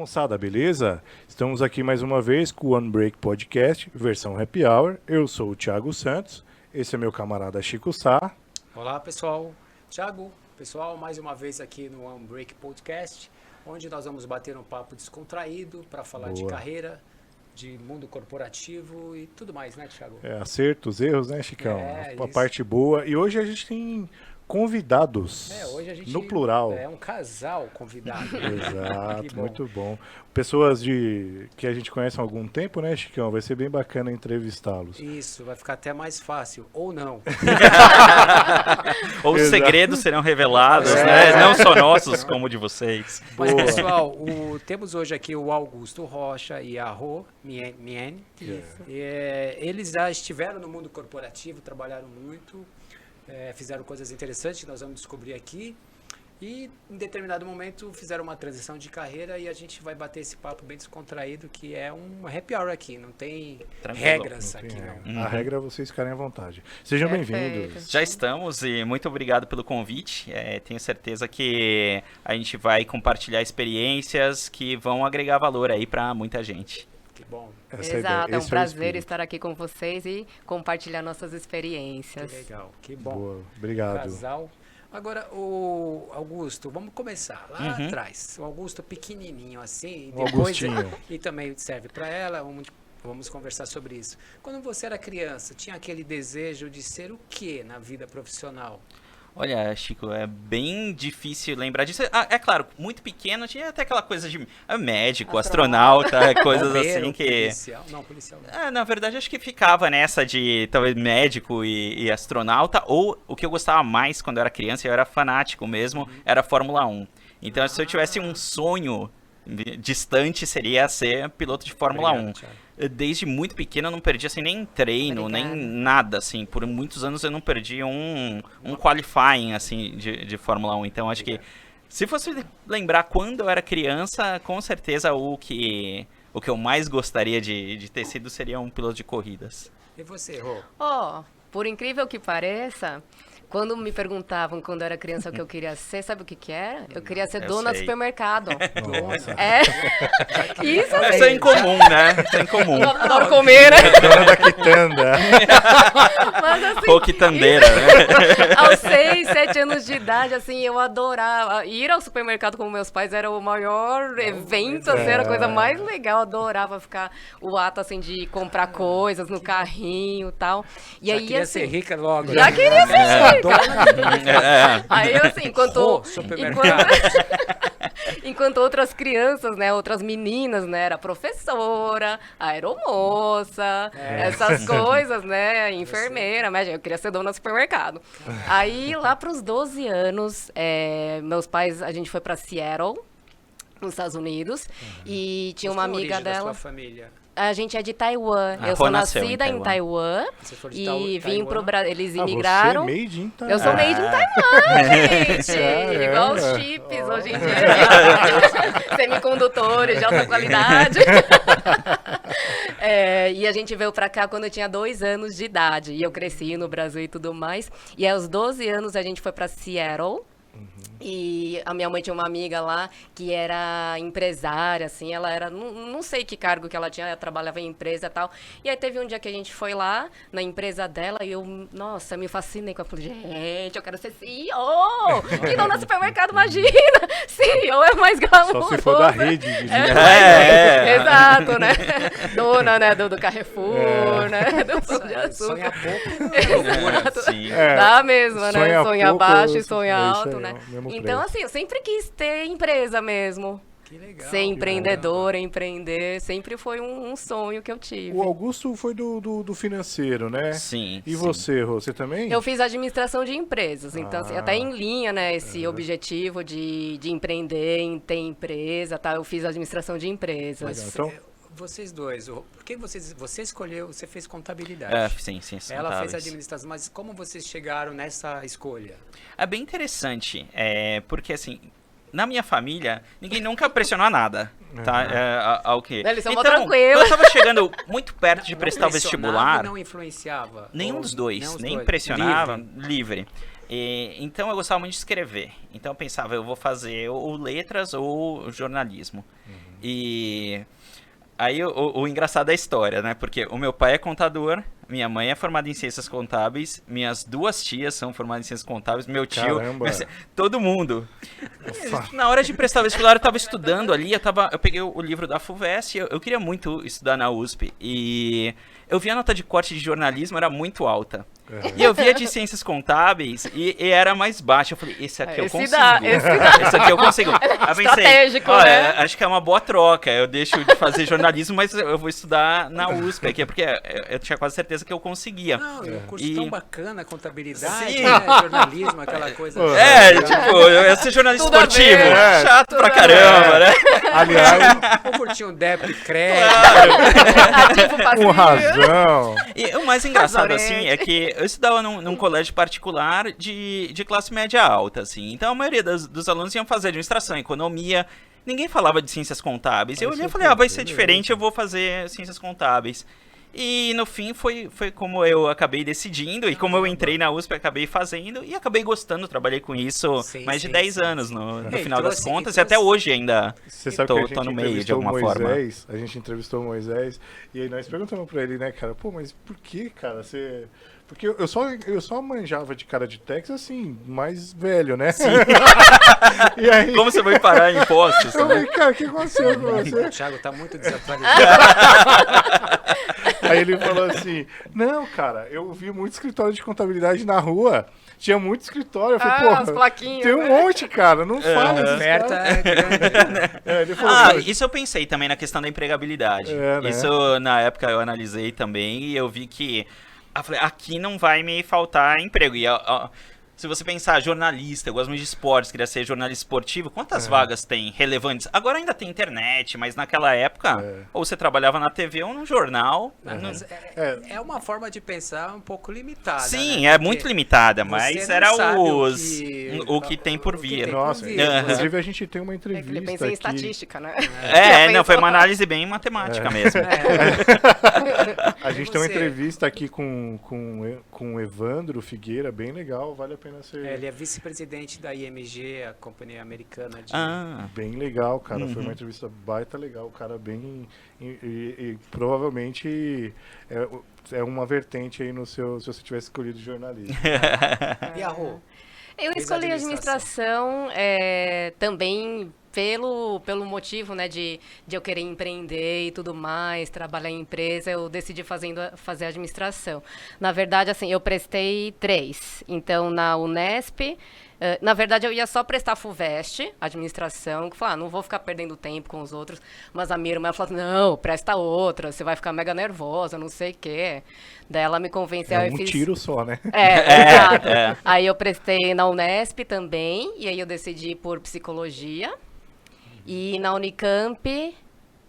moçada, beleza? Estamos aqui mais uma vez com o One Break Podcast, versão Happy Hour. Eu sou o Thiago Santos, esse é meu camarada Chico Sá. Olá, pessoal. Thiago, pessoal, mais uma vez aqui no One Break Podcast, onde nós vamos bater um papo descontraído para falar de carreira, de mundo corporativo e tudo mais, né, Thiago? Acertos, erros, né, Chicão? A isso. parte boa. E hoje a gente tem convidados, Hoje a gente no plural. É um casal convidado. Exato, muito bom. Pessoas que a gente conhece há algum tempo, né, Chicão? Vai ser bem bacana entrevistá-los. Isso, vai ficar até mais fácil, ou não. Ou os segredos serão revelados, né? Não só nossos, como de vocês. Mas, pessoal, temos hoje aqui o Augusto Rocha e a Rô Mien. Eles já estiveram no mundo corporativo, trabalharam muito, fizeram coisas interessantes que nós vamos descobrir aqui. E em determinado momento fizeram uma transição de carreira e a gente vai bater esse papo bem descontraído, que é um happy hour aqui, não tem regras aqui, não. A regra é vocês ficarem à vontade. Sejam bem-vindos. Já estamos e muito obrigado pelo convite. Tenho certeza que a gente vai compartilhar experiências que vão agregar valor aí para muita gente. Que bom. Exato, é um prazer estar aqui com vocês e compartilhar nossas experiências. Que legal, que bom. Boa, obrigado. Casal. Agora, o Augusto, vamos começar lá atrás. O Augusto pequenininho assim, e depois e também serve para ela. Vamos conversar sobre isso. Quando você era criança, tinha aquele desejo de ser o quê na vida profissional? Olha, Chico, é bem difícil lembrar disso. É claro, muito pequeno tinha até aquela coisa de médico, astronauta, coisas assim que... Policial? Não, policial não. Na verdade, acho que ficava nessa de talvez médico e astronauta, ou o que eu gostava mais quando eu era criança, eu era fanático mesmo, era Fórmula 1. Então, se eu tivesse um sonho distante, seria ser piloto de Fórmula 1. Thiago. Desde muito pequeno eu não perdi assim nem treino, nem nada assim. Por muitos anos eu não perdi um qualifying assim de Fórmula 1. Então acho que se fosse lembrar quando eu era criança, com certeza o que eu mais gostaria de ter sido seria um piloto de corridas. E você, Rô? Por incrível que pareça, quando me perguntavam quando eu era criança o que eu queria ser, sabe o que era? Eu queria ser dona do supermercado. Nossa. Isso Isso é incomum, né? Isso é incomum. Eu adoro comer, né? Dona da quitanda. Mas, assim, Ou quitandeira, né? Aos 6, 7 anos de idade, assim, eu adorava. Ir ao supermercado com meus pais era o maior evento, assim, era a coisa mais legal. Eu adorava ficar o ato, assim, de comprar coisas no carrinho e tal. E aí, queria assim, ser rica logo. Já queria ser rica. É. Aí, assim, supermercado. enquanto outras crianças, né, outras meninas, né, era professora, aeromoça, essas coisas, né, enfermeira, mas eu queria ser dona do supermercado. Aí, lá para os 12 anos, meus pais, a gente foi para Seattle, nos Estados Unidos, e tinha uma amiga dela. Da sua família? A gente é de Taiwan. Eu sou nascida em Taiwan e vim pro Brasil. Eles imigraram. Você é made in Taiwan. Eu sou made in Taiwan, gente. Igual os chips hoje em dia. Semicondutores de alta qualidade. E a gente veio pra cá quando eu tinha 2 anos de idade. E eu cresci no Brasil e tudo mais. E aos 12 anos a gente foi pra Seattle. E a minha mãe tinha uma amiga lá que era empresária, assim, ela era, não sei que cargo que ela tinha, ela trabalhava em empresa e tal. E aí teve um dia que a gente foi lá na empresa dela e eu, nossa, me fascinei com ela. Falei, gente, eu quero ser CEO! Que dona do supermercado, imagina! CEO é mais glamouroso. Só se for da rede. Exato, né? Dona, né, do Carrefour, né? Do Pão de Açúcar. Sonha pouco. Sim. Dá mesmo, né? Sonha baixo e sonha alto, né? Então, assim, eu sempre quis ter empresa mesmo. Que legal. Ser empreendedora, empreender, sempre foi um sonho que eu tive. O Augusto foi do financeiro, né? Sim. E você, Rô, você também? Eu fiz administração de empresas, então assim, até em linha, né, esse objetivo de empreender, em ter empresa, tá? Eu fiz administração de empresas. Legal. Então, vocês dois, por que você escolheu, você fez contabilidade? Sim. Ela fez administração, mas como vocês chegaram nessa escolha? É bem interessante, porque assim, na minha família, ninguém nunca pressionou nada, tá? Ao que? Eles são então, tranquilos. eu estava chegando muito perto de prestar o vestibular. Não influenciava? Nenhum dos dois, nem pressionava, livre. Então eu gostava muito de escrever. Então eu pensava, eu vou fazer ou letras ou jornalismo. E aí o engraçado é a história, né? Porque o meu pai é contador, minha mãe é formada em ciências contábeis, minhas duas tias são formadas em ciências contábeis, meu tio, todo mundo. Na hora de prestar o vestibular, eu estava estudando ali, eu peguei o livro da FUVEST, eu queria muito estudar na USP, e eu vi a nota de corte de jornalismo, era muito alta. E eu via de ciências contábeis e era mais baixa. Eu falei, esse aqui eu consigo. Esse aqui eu consigo. Aí pensei, estratégico, né? Acho que é uma boa troca. Eu deixo de fazer jornalismo, mas eu vou estudar na USP aqui, porque eu tinha quase certeza que eu conseguia. Não, um curso tão bacana, contabilidade, Sim. né? Jornalismo, aquela coisa. Tipo, eu ia ser jornalista esportivo. Chato pra caramba, né? Aliás, Vou curtir um débito e crédito. com razão. E o mais engraçado, assim, é que eu estudava num colégio particular de classe média alta, assim. Então a maioria dos alunos iam fazer administração, economia. Ninguém falava de ciências contábeis. Eu olhei e falei, vai ser diferente, eu vou fazer ciências contábeis. E no fim foi como eu acabei decidindo, e como eu entrei na USP, acabei fazendo, e acabei gostando, trabalhei com isso mais de 10 anos no final das contas, e até hoje ainda tô no meio de alguma forma. A gente entrevistou o Moisés, e aí nós perguntamos pra ele, né, cara, pô, mas por que, cara, você... Porque eu só manjava de cara de Texas, assim, mais velho, né? Sim. E aí... Como você vai parar em impostos? Eu falei, cara, o que aconteceu com você? O Thiago tá muito desatualizado. Aí ele falou assim, não, cara, eu vi muito escritório de contabilidade na rua, tinha muito escritório, eu falei, as porra, plaquinhas, tem um né? monte, cara, não fala A esses oferta caras. é grande. Ele falou, cara, Isso eu pensei também na questão da empregabilidade. Né? Isso, na época, eu analisei também e eu vi que eu falei, aqui não vai me faltar emprego. E se você pensar, jornalista, eu gosto muito de esportes, queria ser jornalista esportivo, quantas vagas tem relevantes? Agora ainda tem internet, mas naquela época, ou você trabalhava na TV ou no jornal. Mas é uma forma de pensar um pouco limitada. Sim, né? é muito limitada, mas não era sabe o que tem por vir. nossa, inclusive a gente tem uma entrevista Ele pensei em aqui. estatística, né? Não, foi uma análise bem matemática mesmo. A gente tem uma entrevista aqui com o Evandro Figueira, bem legal, vale a pena ser... Ele é vice-presidente da IMG, a companhia americana de... Bem legal, cara, foi uma entrevista baita legal, o cara bem... E provavelmente é uma vertente aí no seu, se você tivesse escolhido jornalismo. E a Rô? Eu escolhi administração também pelo motivo, né, de eu querer empreender e tudo mais, trabalhar em empresa, eu decidi fazer administração. Na verdade, assim, eu prestei 3. Então, na Unesp, na verdade, eu ia só prestar FUVEST, administração, que eu falei, não vou ficar perdendo tempo com os outros. Mas a minha irmã falou, não, presta outra, você vai ficar mega nervosa, não sei o quê. Daí ela me convenceu. É um tiro só, né? Exato. Aí eu prestei na Unesp também, e aí eu decidi por psicologia. E na Unicamp,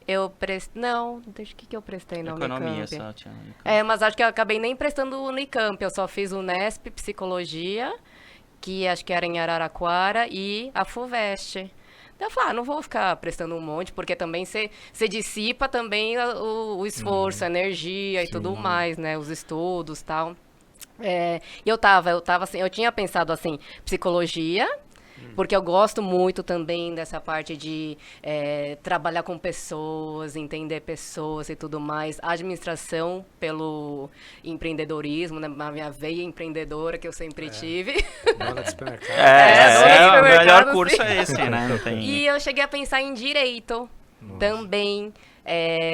eu prestei... Não, o que eu prestei na Economia Unicamp? só tinha Unicamp. Mas acho que eu acabei nem prestando Unicamp, eu só fiz Unesp, psicologia, que acho que era em Araraquara, e a FUVEST. Daí eu falei, não vou ficar prestando um monte, porque também você dissipa também o esforço, a energia e tudo mais, né? Os estudos e tal. E eu tava assim, eu tinha pensado assim, psicologia, porque eu gosto muito também dessa parte de trabalhar com pessoas, entender pessoas e tudo mais. A administração pelo empreendedorismo, né? A minha veia empreendedora que eu sempre tive. Dona de supermercado. O melhor supermercado, curso sim. é esse, né? Não tem... E eu cheguei a pensar em direito também.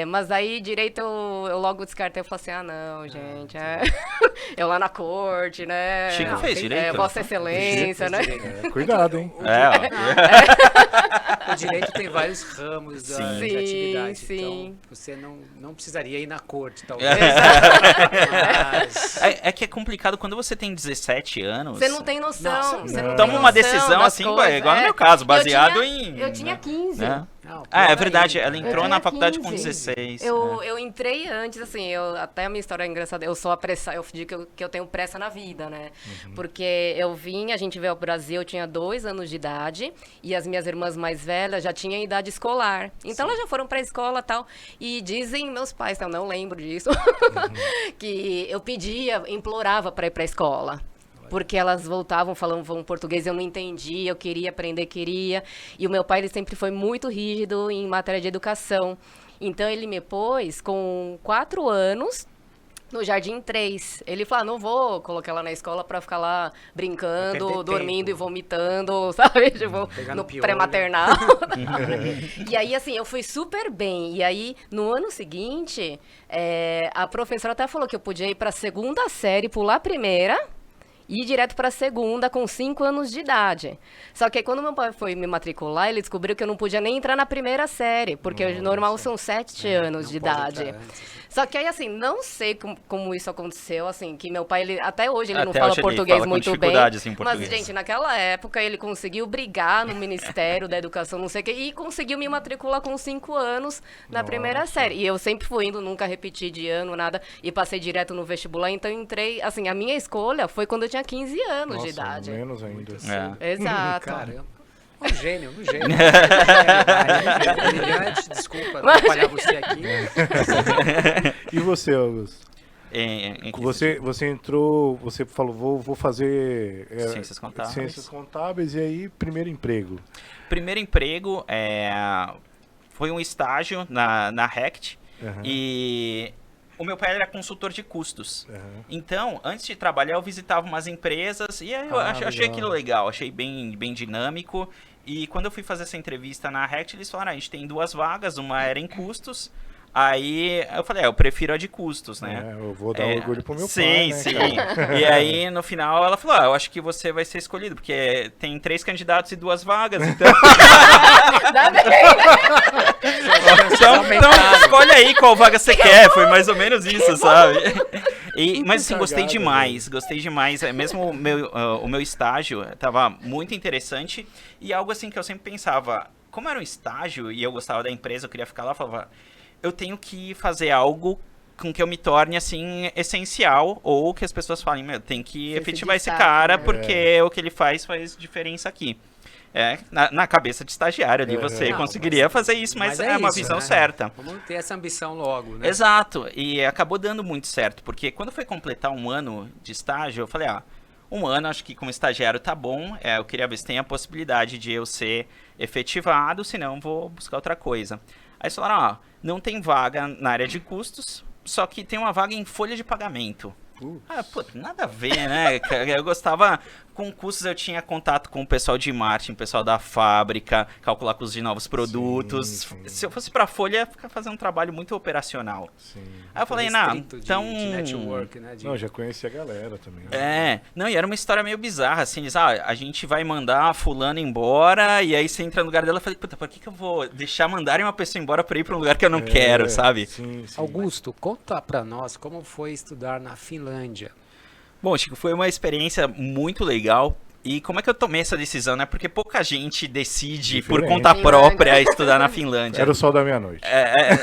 Mas aí direito eu logo descartei, eu falei assim, não, gente, eu lá na corte, né? Chico fez direito. Vossa Excelência, né? Cuidado, hein? O direito tem vários ramos de atividade, sim. então você não precisaria ir na corte, talvez. Mas... É que é complicado quando você tem 17 anos. Você não tem noção. Você não toma tem uma noção decisão das assim, coisas, igual no meu caso, baseado em... Eu tinha 15. Né? Não, É verdade, ela Eu entrou tinha na faculdade 15. com 16. Eu entrei antes, assim, até a minha história é engraçada, eu sou apressada, eu digo que eu tenho pressa na vida, né? Porque a gente veio ao Brasil, eu tinha 2 anos de idade, e as minhas irmãs mais velhas já tinham idade escolar. Então elas já foram pra escola e tal, e dizem meus pais, eu não lembro disso, que eu implorava pra ir pra escola. porque elas voltavam falando português, eu não entendia, eu queria aprender, e o meu pai, ele sempre foi muito rígido em matéria de educação, então ele me pôs com 4 anos no Jardim 3. Ele falou, não vou colocar ela na escola pra ficar lá brincando, dormindo e vomitando, sabe? Tipo, no pré-maternal. E aí, assim, eu fui super bem. E aí, no ano seguinte, a professora até falou que eu podia ir pra 2ª série, pular a primeira e ir direto para a 2ª com 5 anos de idade. Só que aí, quando meu pai foi me matricular, ele descobriu que eu não podia nem entrar na 1ª série, porque o normal são 7 anos de idade. Só que aí, assim, não sei como isso aconteceu, assim, que meu pai, até hoje, ele não fala português muito bem. Assim, mas, gente, naquela época, ele conseguiu brigar no Ministério da Educação, não sei o quê, e conseguiu me matricular com 5 anos na 1ª série. E eu sempre fui indo, nunca repeti de ano, nada, e passei direto no vestibular, então entrei, assim, a minha escolha foi quando eu tinha 15 anos de idade. Menos ainda. Exato. Caramba. Um gênio. Brilhante, desculpa atrapalhar você aqui. E você, Augusto? Você entrou, você falou, vou fazer ciências contábeis, e aí, primeiro emprego? Primeiro emprego foi um estágio na Rect, e o meu pai era consultor de custos. Então, antes de trabalhar, eu visitava umas empresas e aí eu achei aquilo legal, achei bem dinâmico. E quando eu fui fazer essa entrevista na Rect, eles falaram, a gente tem 2 vagas, uma era em custos. Aí eu falei, eu prefiro a de custos, né? Eu vou dar orgulho pro meu pai, né, sim. E aí, no final, ela falou, eu acho que você vai ser escolhido, porque tem 3 candidatos e 2 vagas, então... então, escolhe aí qual vaga você quer, foi mais ou menos isso, sabe? Mas assim, gostei demais. Mesmo o meu estágio estava muito interessante, e algo assim que eu sempre pensava, como era um estágio e eu gostava da empresa, eu queria ficar lá, eu falava... eu tenho que fazer algo com que eu me torne, assim, essencial, ou que as pessoas falem, tem que efetivar esse cara, porque o que ele faz diferença aqui. Na cabeça de estagiário ali, você conseguiria fazer isso, mas é uma visão certa. Vamos ter essa ambição logo, né? Exato, e acabou dando muito certo, porque quando foi completar 1 ano de estágio, eu falei, 1 ano, acho que como estagiário tá bom, eu queria ver se tem a possibilidade de eu ser efetivado, senão vou buscar outra coisa. Aí eles falaram, não tem vaga na área de custos, só que tem uma vaga em folha de pagamento. Nada a ver, né? Eu gostava, com custos eu tinha contato com o pessoal de marketing, pessoal da fábrica, calcular custos de novos produtos. Sim. Se eu fosse pra folha, ia ficar fazendo um trabalho muito operacional. Sim. Aí eu falei, então... De network, né? Não, já conheci a galera também. E era uma história meio bizarra, assim, eles, a gente vai mandar fulano embora, e aí você entra no lugar dela, eu falei, por que eu vou deixar mandarem uma pessoa embora pra ir pra um lugar que eu não quero, sabe? Sim. Augusto, conta pra nós como foi estudar na Finlândia. Bom, Chico, foi uma experiência muito legal. E como é que eu tomei essa decisão, né? Porque pouca gente decide por conta própria estudar na Finlândia. Era o sol da meia-noite.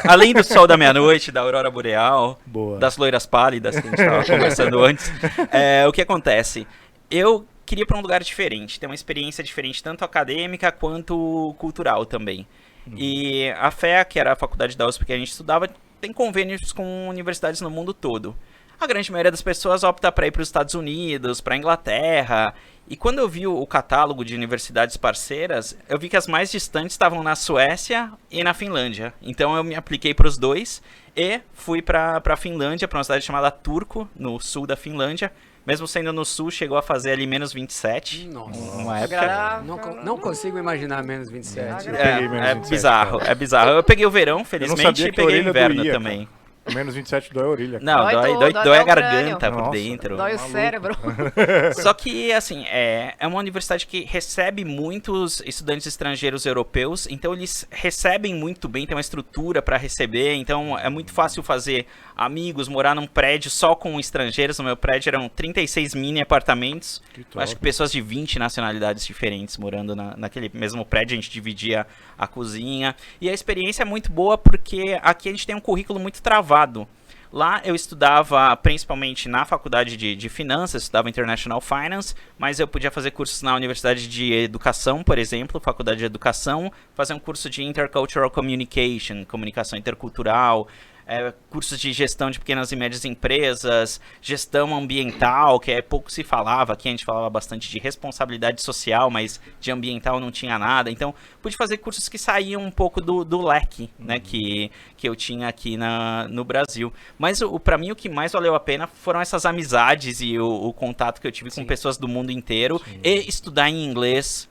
Além do sol da meia-noite, da aurora boreal, boa, das loiras pálidas que a gente estava conversando antes. O que acontece? Eu queria ir para um lugar diferente, ter uma experiência diferente, tanto acadêmica quanto cultural também. E a FEA, que era a faculdade da USP que a gente estudava, tem convênios com universidades no mundo todo. A grande maioria das pessoas opta para ir para os Estados Unidos, para a Inglaterra. E quando eu vi o catálogo de universidades parceiras, eu vi que as mais distantes estavam na Suécia e na Finlândia. Então eu me apliquei para os 2 e fui para a Finlândia, para uma cidade chamada Turku, no sul da Finlândia. Mesmo sendo no sul, chegou a fazer ali menos 27. Nossa. Uma época. Não consigo imaginar menos 27. É bizarro. Eu peguei o verão, felizmente, e peguei o inverno também. Menos 27 dói a orelha. Não, dói a garganta por dentro. Dói o cérebro. Só que, assim, é uma universidade que recebe muitos estudantes estrangeiros europeus, então eles recebem muito bem, tem uma estrutura para receber, então é muito fácil fazer amigos, morar num prédio só com estrangeiros. No meu prédio eram 36 mini apartamentos, acho que pessoas de 20 nacionalidades diferentes morando naquele mesmo prédio, a gente dividia a cozinha, e a experiência é muito boa porque aqui a gente tem um currículo muito travado. Lá eu estudava principalmente na faculdade de finanças, estudava International Finance, mas eu podia fazer cursos na Universidade de Educação, por exemplo, faculdade de Educação, fazer um curso de Intercultural Communication, comunicação intercultural. cursos de gestão de pequenas e médias empresas, gestão ambiental, que pouco se falava, aqui a gente falava bastante de responsabilidade social, mas de ambiental não tinha nada, então pude fazer cursos que saíam um pouco do leque, né, que eu tinha aqui no Brasil. Mas para mim o que mais valeu a pena foram essas amizades e o contato que eu tive com pessoas do mundo inteiro e estudar em inglês.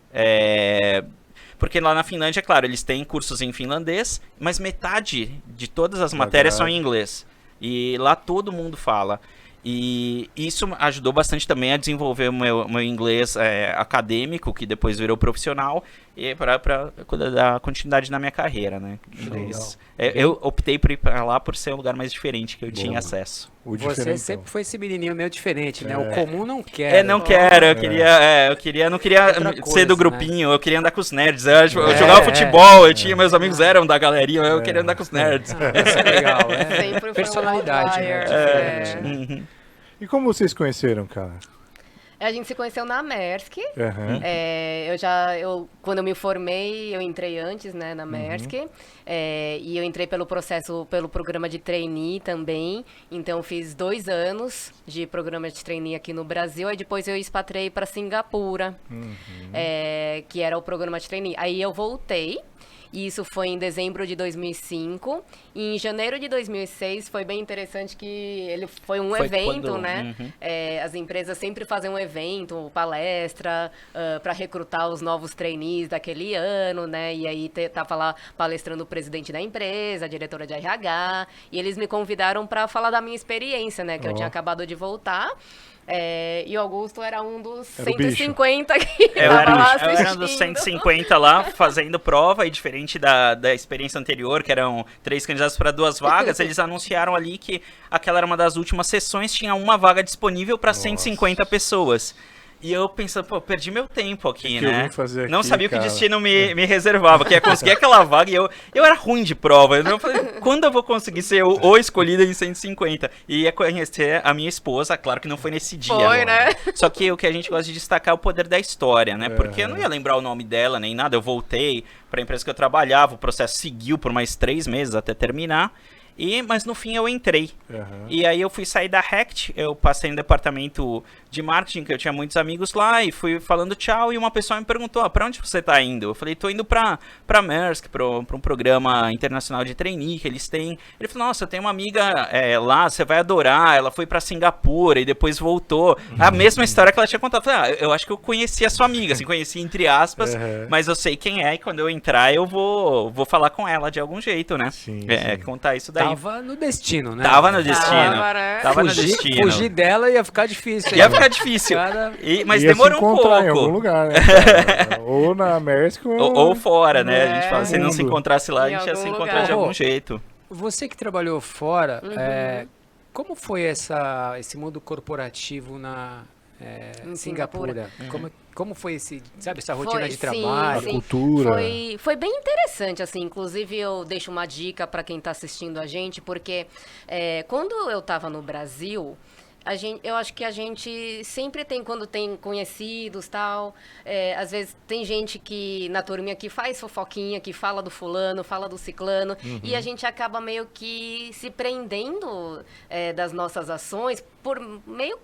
Porque lá na Finlândia, é claro, eles têm cursos em finlandês, mas metade de todas as matérias são em inglês. E lá todo mundo fala. E isso ajudou bastante também a desenvolver o meu inglês acadêmico, que depois virou profissional, e para dar continuidade na minha carreira, né? Eu optei por ir para lá por ser um lugar mais diferente, que eu tinha acesso. Você sempre foi esse menininho meio diferente, né? O comum não quer. Não quero. Eu não queria ser do grupinho, né? Eu queria andar com os nerds. Eu jogava futebol, meus amigos eram da galerinha, eu queria andar com os nerds. Isso é legal, Sempre personalidade, né? E como vocês conheceram, cara? A gente se conheceu na Maersk. Uhum. Quando eu me formei, eu entrei antes, né, na Maersk. E eu entrei pelo programa de trainee também. Então, fiz 2 anos de programa de trainee aqui no Brasil. Aí depois eu expatriei para Singapura, que era o programa de trainee. Aí eu voltei. E isso foi em dezembro de 2005. E em janeiro de 2006 foi bem interessante que ele foi um evento, né? As empresas sempre fazem um evento, palestra, para recrutar os novos trainees daquele ano, né? E aí tava lá palestrando o presidente da empresa, a diretora de RH. E eles me convidaram para falar da minha experiência, né? Que eu tinha acabado de voltar. E o Augusto era um dos 150 que estava lá assistindo. Eu era um dos 150 lá, fazendo prova, e diferente da experiência anterior, que eram 3 candidatos para 2 vagas, eles anunciaram ali que aquela era uma das últimas sessões, tinha uma vaga disponível para 150 pessoas. E eu pensando, perdi meu tempo aqui, né? Não sabia o que o destino me reservava, que ia conseguir aquela vaga, e eu era ruim de prova. Eu falei, quando eu vou conseguir ser o escolhido em 150? E ia conhecer a minha esposa, claro que não foi nesse dia. Foi, né? Só que o que a gente gosta de destacar é o poder da história, né? Porque eu não ia lembrar o nome dela, nem nada. Eu voltei para a empresa que eu trabalhava, o processo seguiu por mais 3 meses até terminar. Mas no fim eu entrei. E aí eu fui sair da Rect, eu passei no departamento de marketing, que eu tinha muitos amigos lá, e fui falando tchau, e uma pessoa me perguntou, pra onde você tá indo? Eu falei, tô indo pra Maersk, pra um programa internacional de trainee que eles têm. Ele falou, nossa, eu tenho uma amiga lá, você vai adorar, ela foi pra Singapura e depois voltou. A mesma história que ela tinha contado. Eu falei, eu acho que eu conheci a sua amiga, assim, conheci entre aspas, mas eu sei quem é, e quando eu entrar eu vou falar com ela de algum jeito, né? Sim. Contar isso daí. Tava no destino, né? Tava no destino. Tava no Fugir, destino. Fugir dela ia ficar difícil. Ia ficar difícil. Mas ia demorou se um pouco. Em algum lugar, né, cara? Ou na Maersk ou fora, né? A gente fala, se não se encontrasse lá, a gente ia se encontrar lugar. de algum jeito. Você que trabalhou fora, como foi esse mundo corporativo em Singapura? Como foi essa rotina de trabalho? A cultura. Foi bem interessante, assim. Inclusive, eu deixo uma dica para quem está assistindo a gente, porque quando eu estava no Brasil, eu acho que a gente sempre tem, quando tem conhecidos e tal, às vezes tem gente que na turminha que faz fofoquinha, que fala do fulano, fala do ciclano, e a gente acaba meio que se prendendo das nossas ações por meio...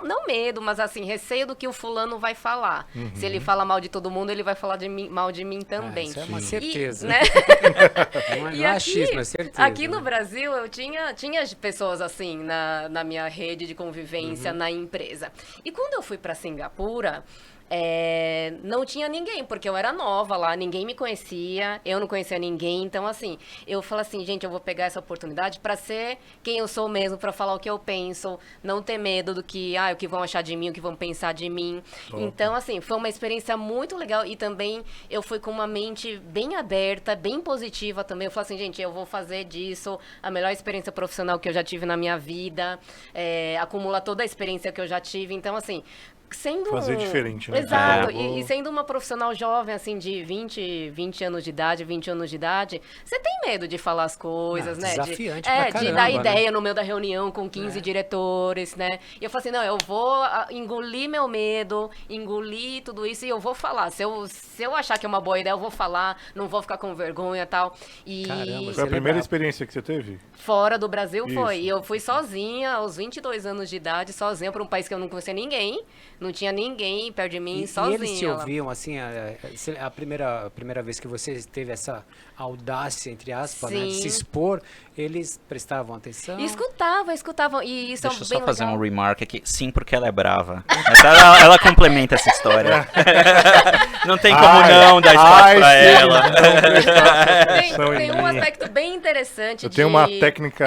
Não medo, mas assim, receio do que o fulano vai falar. Se ele fala mal de todo mundo, ele vai falar mal de mim também. Isso é uma certeza. Né? Não é achismo, é certeza. Aqui no Brasil, eu tinha pessoas assim na minha rede de convivência na empresa. E quando eu fui para Singapura, não tinha ninguém, porque eu era nova lá, ninguém me conhecia, eu não conhecia ninguém, então assim, eu falo assim, gente, eu vou pegar essa oportunidade para ser quem eu sou mesmo, para falar o que eu penso, não ter medo do que, o que vão achar de mim, o que vão pensar de mim. Então, assim, foi uma experiência muito legal, e também eu fui com uma mente bem aberta, bem positiva também. Eu falo assim, gente, eu vou fazer disso a melhor experiência profissional que eu já tive na minha vida, acumular toda a experiência que eu já tive. Então, assim, sendo Fazer diferente, né? Exato, É. e sendo uma profissional jovem, assim, de 20 anos de idade, 20 anos de idade, você tem medo de falar as coisas, né? Desafiante de, pra de caramba, dar né? ideia no meio da reunião com 15 diretores, né? E eu falei assim, não, eu vou engolir meu medo, engolir tudo isso e eu vou falar. Se eu achar que é uma boa ideia, eu vou falar, não vou ficar com vergonha e tal. E Caramba, Foi a primeira lembra- experiência que você teve? fora do Brasil foi. Isso. E eu fui sozinha, aos 22 anos de idade, sozinha, para um país que eu não conhecia ninguém. Não tinha ninguém perto de mim, E sozinha. eles te lá. ouviam, assim, a primeira vez que você teve essa audácia, entre aspas, né, de se Sim. expor, eles prestavam atenção? Escutavam. E isso Deixa eu é só bem fazer legal. um remark aqui. Sim, porque ela é brava. Mas ela complementa essa história. Não tem como não dar espaço pra sim, ela. não prestar atenção Tem em um mim. aspecto bem interessante Eu tenho uma de- técnica...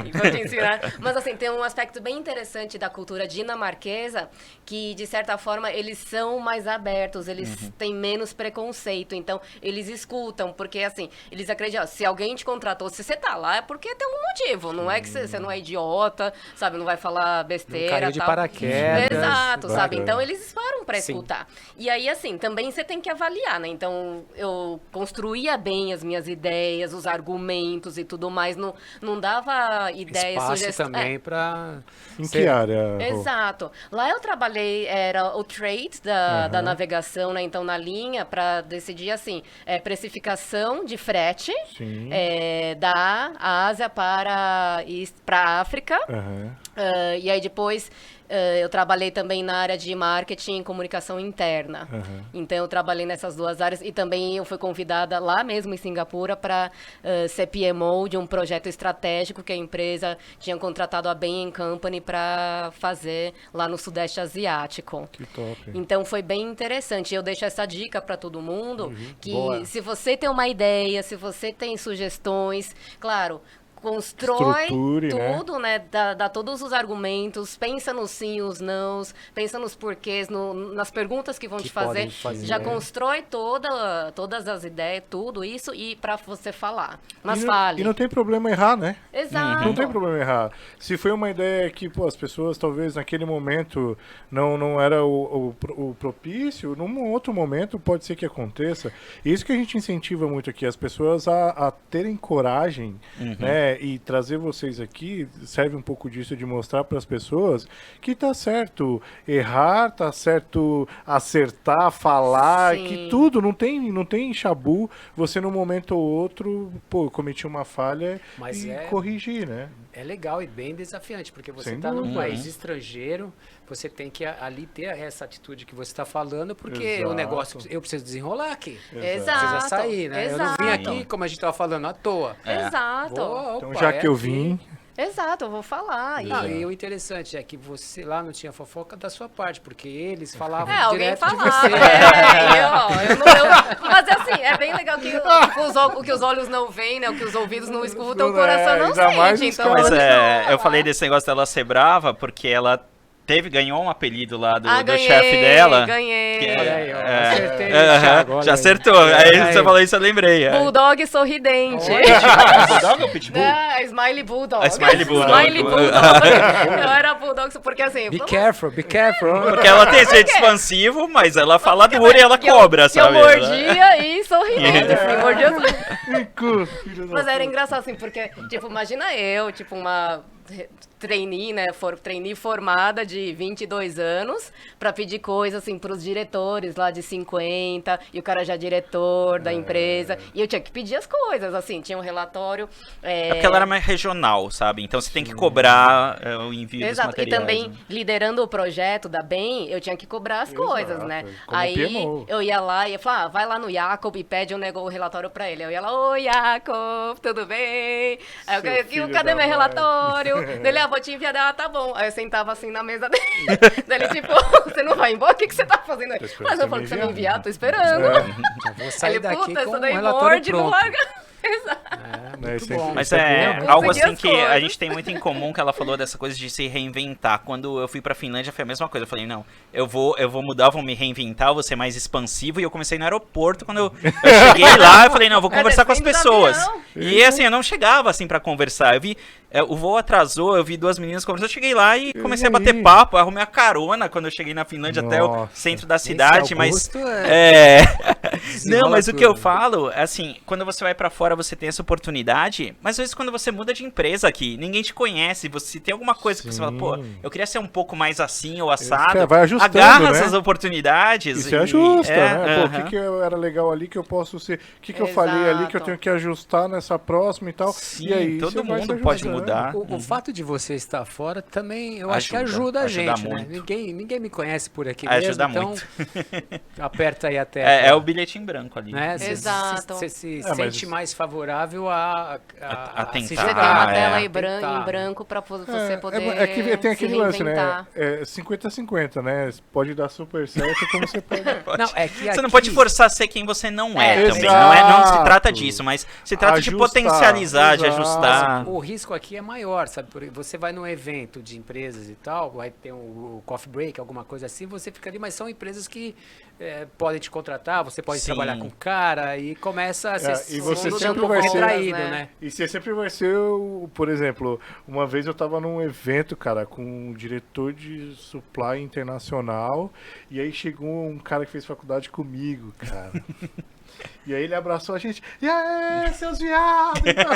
E vou te ensinar. Mas assim, tem um aspecto bem interessante da cultura dinamarquesa que, de certa forma, eles são mais abertos, eles têm menos preconceito. Então, eles escutam, porque assim, eles acreditam, ó, se alguém te contratou, se você tá lá, é porque tem um motivo. Não é que você não é idiota, sabe? Não vai falar besteira. Não caiu de tal. paraquedas. Exato, Bacana. sabe? Então, eles param pra Sim. escutar. E aí, assim, também você tem que avaliar, né? Então, eu construía bem as minhas ideias, os argumentos e tudo mais. Não dava ideias, Espaço sugestões. também pra... Em que área? Rô? Exato. Lá eu trabalhei, era o trade da navegação, né? Então, na linha, para decidir, assim, precificação de frete Sim. da Ásia para a África. Aham. E aí depois eu trabalhei também na área de marketing e comunicação interna. Aham. Então eu trabalhei nessas duas áreas e também eu fui convidada lá mesmo em Singapura para ser PMO de um projeto estratégico que a empresa tinha contratado a Bain & Company para fazer lá no Sudeste Asiático. Que top. Então foi bem interessante. Eu deixo essa dica para todo mundo que Boa. se você tem uma ideia, se você tem sugestões, claro, constrói Estruture, né? tudo, né? Dá todos os argumentos, pensa nos sim, os nãos, pensa nos porquês, nas perguntas que vão Que te fazer. podem fazer, Já né? constrói todas as ideias, tudo isso e para você falar. Mas E não- fale. E não tem problema errar, né? Exato. Não tem problema errar. Se foi uma ideia que, pô, as pessoas talvez naquele momento não era o propício, num outro momento pode ser que aconteça. Isso que a gente incentiva muito aqui, as pessoas a terem coragem, né? E trazer vocês aqui serve um pouco disso de mostrar para as pessoas que tá certo errar, tá certo acertar, falar, Sim. que tudo, não tem chabu, você num momento ou outro, pô, eu cometi uma falha Mas e é- corrigir, né? É legal e bem desafiante, porque você Sem está num dúvida. país estrangeiro, você tem que ali ter essa atitude que você está falando, porque Exato. o negócio, eu preciso desenrolar aqui. Exato. Precisa sair, né? Eu não vim Exato. aqui, como a gente estava falando, à toa. Exato. Então, já que eu aqui. vim, Exato, eu vou falar. Não, E- e o interessante é que você lá não tinha fofoca da sua parte, porque eles falavam alguém direto de falava. você. Mas assim, é bem legal que o que os olhos não veem, né? O que os ouvidos não escutam, o Não, coração não ainda mais sente. os Então, Mas eu eu falei desse negócio dela ser brava porque ela ganhou um apelido lá do ganhei, chefe dela. Ganhei. que é- Olha aí, ó, é, acertei, aham, Thiago, olha já aí. acertou. Olha Aí aí. você falou isso, eu lembrei. Bulldog sorridente. Bulldog ou Pitbull? É, Smiley Bulldog. A Smiley Bulldog. Smiley Bulldog. Eu era Bulldog, porque assim... Be careful, be careful. Porque ela tem esse jeito expansivo, mas ela fala dura e ela cobra, que eu sabe? mordia e sorridente, assim, mordia... filho da Mas era engraçado, assim, porque, tipo, imagina eu, tipo, uma trainee, né, trainee formada de 22 anos, pra pedir coisas, assim, pros diretores lá de 50, e o cara já é diretor da empresa, e eu tinha que pedir as coisas, assim, tinha um relatório... É porque ela era mais regional, sabe? Então você tem que cobrar o envio dos Exato, e materiais. também né? liderando o projeto da BEM, eu tinha que cobrar as coisas, né? como Aí PMO. eu ia lá e ia falar, vai lá no Jacob e pede o relatório pra ele. Eu ia lá, oi Jacob, tudo bem? Aí eu, filho cadê da meu mãe?" relatório? Dele, vou te enviar, tá bom. Aí eu sentava assim na mesa dele, dele tipo, você não vai embora? O que você tá fazendo aí? Tô esperando Mas você eu falei me pra você me enviar. enviar, tô esperando. Já vou sair Ele, daqui puta, com isso um daí relatório morde, não pronto. larga. Exato. É, Né, muito sempre- bom. Mas Sempre é bom. algo Consegui assim as que a coisas. gente tem muito em comum, que ela falou dessa coisa de se reinventar. Quando eu fui pra Finlândia foi a mesma coisa. Eu falei, não, eu vou mudar, vou me reinventar, eu vou ser mais expansivo. E eu comecei no aeroporto, quando eu cheguei lá, eu falei, não, eu vou conversar com as descendo do pessoas. avião. E assim, eu não chegava assim pra conversar. Eu vi o voo atrasou, eu vi duas meninas conversando, eu cheguei lá e comecei a aí? bater papo, arrumei a carona quando eu cheguei na Finlândia até o Nossa. centro da cidade, Esse mas... Augusto Não, mas o que eu tudo. falo, é assim, quando você vai pra fora, você tem essa oportunidade, mas às vezes quando você muda de empresa aqui, ninguém te conhece, você tem alguma coisa que você fala, pô, Sim. eu queria ser um pouco mais assim ou assado, Vai ajustando, agarra né? essas oportunidades. E se ajusta, né? Pô, o aham. que eu era legal ali que eu posso ser... O que eu falei ali que eu Exato. tenho que ajustar nessa próxima e tal. Sim, e aí todo você vai mundo se pode ajustando. mudar. O fato de você estar fora também, eu acho que Ajuda, ajuda a ajuda gente, né? muito. Ninguém me conhece por aqui Ajuda mesmo, muito. então aperta aí a tecla. É o bilhetinho branco ali. Né? Exato. Você se mas sente isso- mais favorável a tentar. se Você jogar, tem uma Ah, tela é. aí tentar. em branco pra você poder É que tem se aquele lance, né? reinventar. É 50-50, né? Pode dar super certo como você pode... Não, é que Você não aqui- pode forçar a ser quem você não é, É, também. Não se trata exato. disso, mas se trata de Ajustar, potencializar, de exato. ajustar. O risco aqui é maior, sabe? Porque você vai num evento de empresas e tal, vai ter o coffee break, alguma coisa assim, você fica ali, mas são empresas que podem te contratar, você pode Sim. trabalhar com o cara e começa a ser e você mundo sempre dando vai ser- retraído, né? né? E você sempre vai ser, por exemplo, uma vez eu tava num evento, cara, com um diretor de supply internacional, e aí chegou um cara que fez faculdade comigo, cara. E aí ele abraçou a gente, e aí, seus viados! E tal.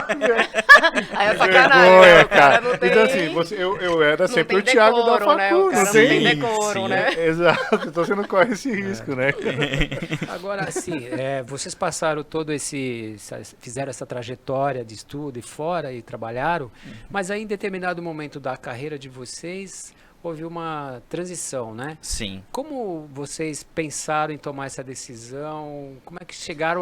Aí é Que sacanagem, vergonha, né? O cara não tem... Então assim, eu era não sempre tem o Thiago da decoro, né? facu, O cara não não tem? tem decoro, né? Exato, então você não corre esse risco, né? Agora, assim, vocês passaram fizeram essa trajetória de estudo e fora e trabalharam, mas aí em determinado momento da carreira de vocês houve uma transição, né? Sim. Como vocês pensaram em tomar essa decisão? Como é que chegaram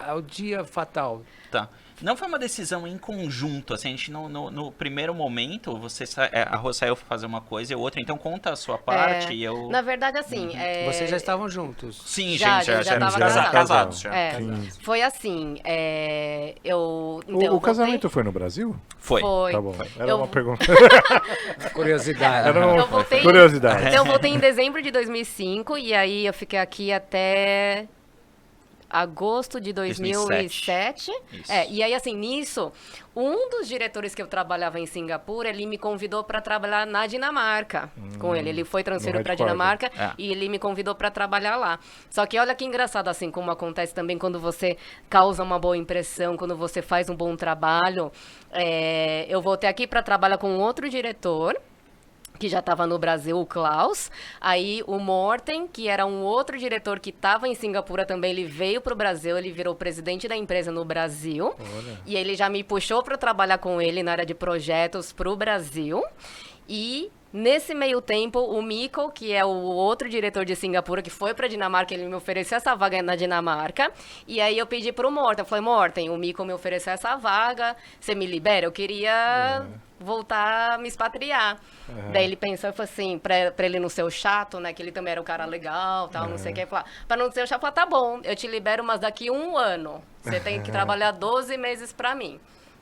ao dia fatal? Tá. Não foi uma decisão em conjunto, assim, a gente no primeiro momento, a Rô saiu fazer uma coisa e outra, então conta a sua parte e eu... Na verdade, assim... Vocês já estavam juntos? Sim, Já, gente, já éramos tava casados já. É, foi assim, eu O casamento foi no Brasil? Foi. Tá bom, era Eu- uma pergunta. Curiosidade. Era uma Eu voltei- curiosidade. Então, eu voltei em dezembro de 2005 e aí eu fiquei aqui até agosto de 2007. Isso. E aí, assim, nisso, um dos diretores que eu trabalhava em Singapura, ele me convidou para trabalhar na Dinamarca com ele. Ele foi transferido no para headquarter. Dinamarca É. e ele me convidou para trabalhar lá. Só que olha que engraçado, assim, como acontece também quando você causa uma boa impressão, quando você faz um bom trabalho. Eu voltei aqui para trabalhar com outro diretor, que já estava no Brasil, o Klaus. Aí o Morten, que era um outro diretor que estava em Singapura também, ele veio para o Brasil, ele virou presidente da empresa no Brasil. E ele já me puxou para trabalhar com ele na área de projetos para o Brasil. E nesse meio tempo, o Mikko, que é o outro diretor de Singapura, que foi para Dinamarca, ele me ofereceu essa vaga na Dinamarca. E aí eu pedi para o Morten, eu falei, Morten, o Mikko me ofereceu essa vaga, você me libera? Eu queria voltar a me expatriar. Daí ele pensou e falou assim, pra ele não ser o chato, né, que ele também era um cara legal, tal, não sei o que, falar, pra não ser o chato, tá bom, eu te libero, mas daqui 1 ano, você tem que trabalhar 12 meses pra mim.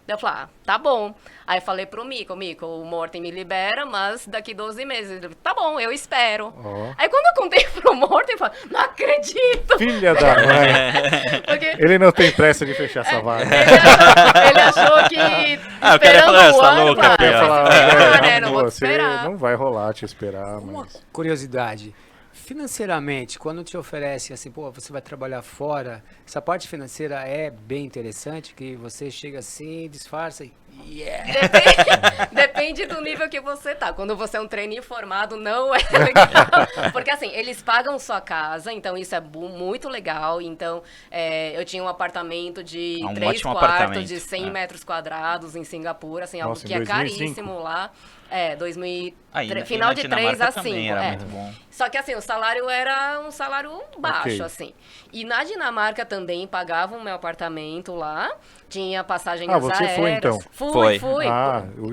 Daí eu falei, tá bom. Aí eu falei pro Mikko, o Morten me libera, mas daqui 12 meses. Ele falou, tá bom, eu espero. Ó. Aí quando eu contei pro Morten, ele falou, não acredito. Filha da mãe. Porque Ele não tem pressa de fechar essa vaga. ele achou que Ah, o cara ia esperando falar, você tá ano, louca, vai, Pia? Eu ia falar, vai esperar, né? na Não boa, vou te esperar. não vai rolar te esperar, Uma mas... curiosidade. Financeiramente, quando te oferecem assim, pô, você vai trabalhar fora, essa parte financeira é bem interessante, que você chega assim, disfarça e Depende do nível que você tá. Quando você é um trainee formado, não é legal. Porque assim, eles pagam sua casa, então isso é muito legal. Então, eu tinha um apartamento de Um 3 ótimo quartos, apartamento. de 100 metros quadrados em Singapura, assim, algo Nossa, em que é 2005? caríssimo lá. 2003, Aí, final de 3 a 5. também era muito bom. Só que assim, o salário era um salário baixo, Ok. assim. E na Dinamarca também pagavam meu apartamento lá. Tinha passagens Ah, você aéreas. foi, então? Foi. Fui.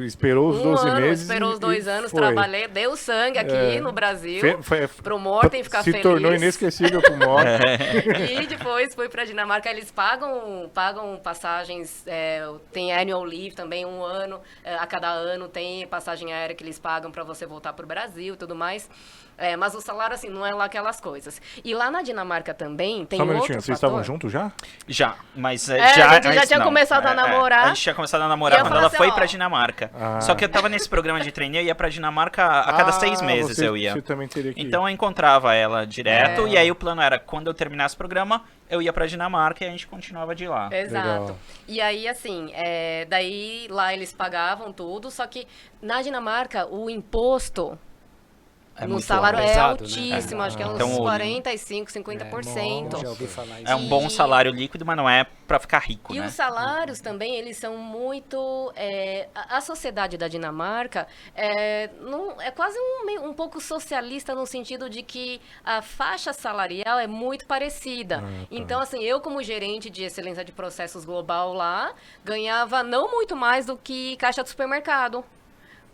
Esperou os 12 ano, meses. esperou os 2 anos, foi. trabalhei, deu sangue aqui no Brasil. Pro Morten ficar se feliz. tornou inesquecível pro Morten. E depois fui pra Dinamarca. Eles pagam passagens, tem annual leave também, 1 ano. A cada ano tem passagem aérea que eles pagam pra você voltar pro Brasil e tudo mais. Mas o salário, assim, não é lá aquelas coisas. E lá na Dinamarca também tem Só um outro minutinho, vocês fator. estavam juntos já? Já, mas a gente já tinha não. começado a namorar. A gente tinha começado a namorar E eu quando falava ela assim, foi ó. pra Dinamarca. Ah. Só que eu tava nesse programa de trainee, eu ia pra Dinamarca a cada 6 meses eu ia. Você também teria que ir. Então eu encontrava ela direto, e aí o plano era, quando eu terminasse o programa, eu ia pra Dinamarca e a gente continuava de lá. Exato. Legal. E aí, assim, daí lá eles pagavam tudo, só que na Dinamarca o imposto É no muito salário é pesado, né? altíssimo, acho que é uns Então, 45, 50%. Já ouvi falar isso. É um bom E- salário líquido, mas não é pra ficar rico, E né? os salários também, eles são muito... a sociedade da Dinamarca é quase um pouco socialista no sentido de que a faixa salarial é muito parecida. Então, assim, eu como gerente de excelência de processos global lá, ganhava não muito mais do que caixa de supermercado.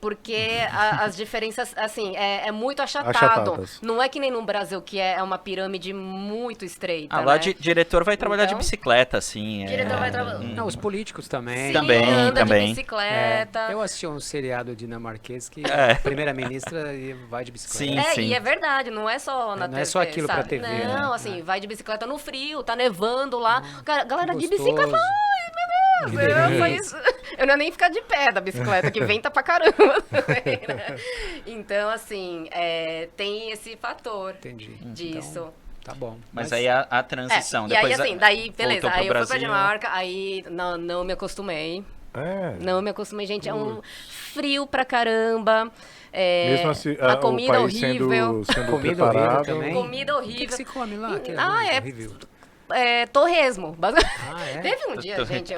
Porque as diferenças, assim, é muito achatado. Achatadas. Não é que nem no Brasil, que é uma pirâmide muito estreita, Ah, lá né? diretor vai trabalhar de Então, bicicleta, assim. diretor vai trabalhar... Não, os políticos também. Sim, Também, anda também. de bicicleta. Eu assisti um seriado dinamarquês que É. a primeira-ministra vai de bicicleta. Sim, sim. E é verdade, não é só na Não TV. é só aquilo pra sabe? TV, né? Não, assim, vai de bicicleta no frio, tá nevando lá. Galera de Gostoso. bicicleta, ai, meu Deus, eu não ia nem ficar de pé da bicicleta, que venta pra caramba também, né? Então, assim, tem esse fator Entendi. disso. Então, tá bom. Mas aí a transição, E aí, depois assim, daí, beleza, voltou pro aí eu fui pra Brasil. Dinamarca, aí não me acostumei. Não me acostumei, gente, é um frio pra caramba. Mesmo assim, a o comida país horrível. sendo Comida horrível preparado. também. Comida O que horrível. se come lá? Que horrível. Torresmo. Ah, é? Teve um dia, gente,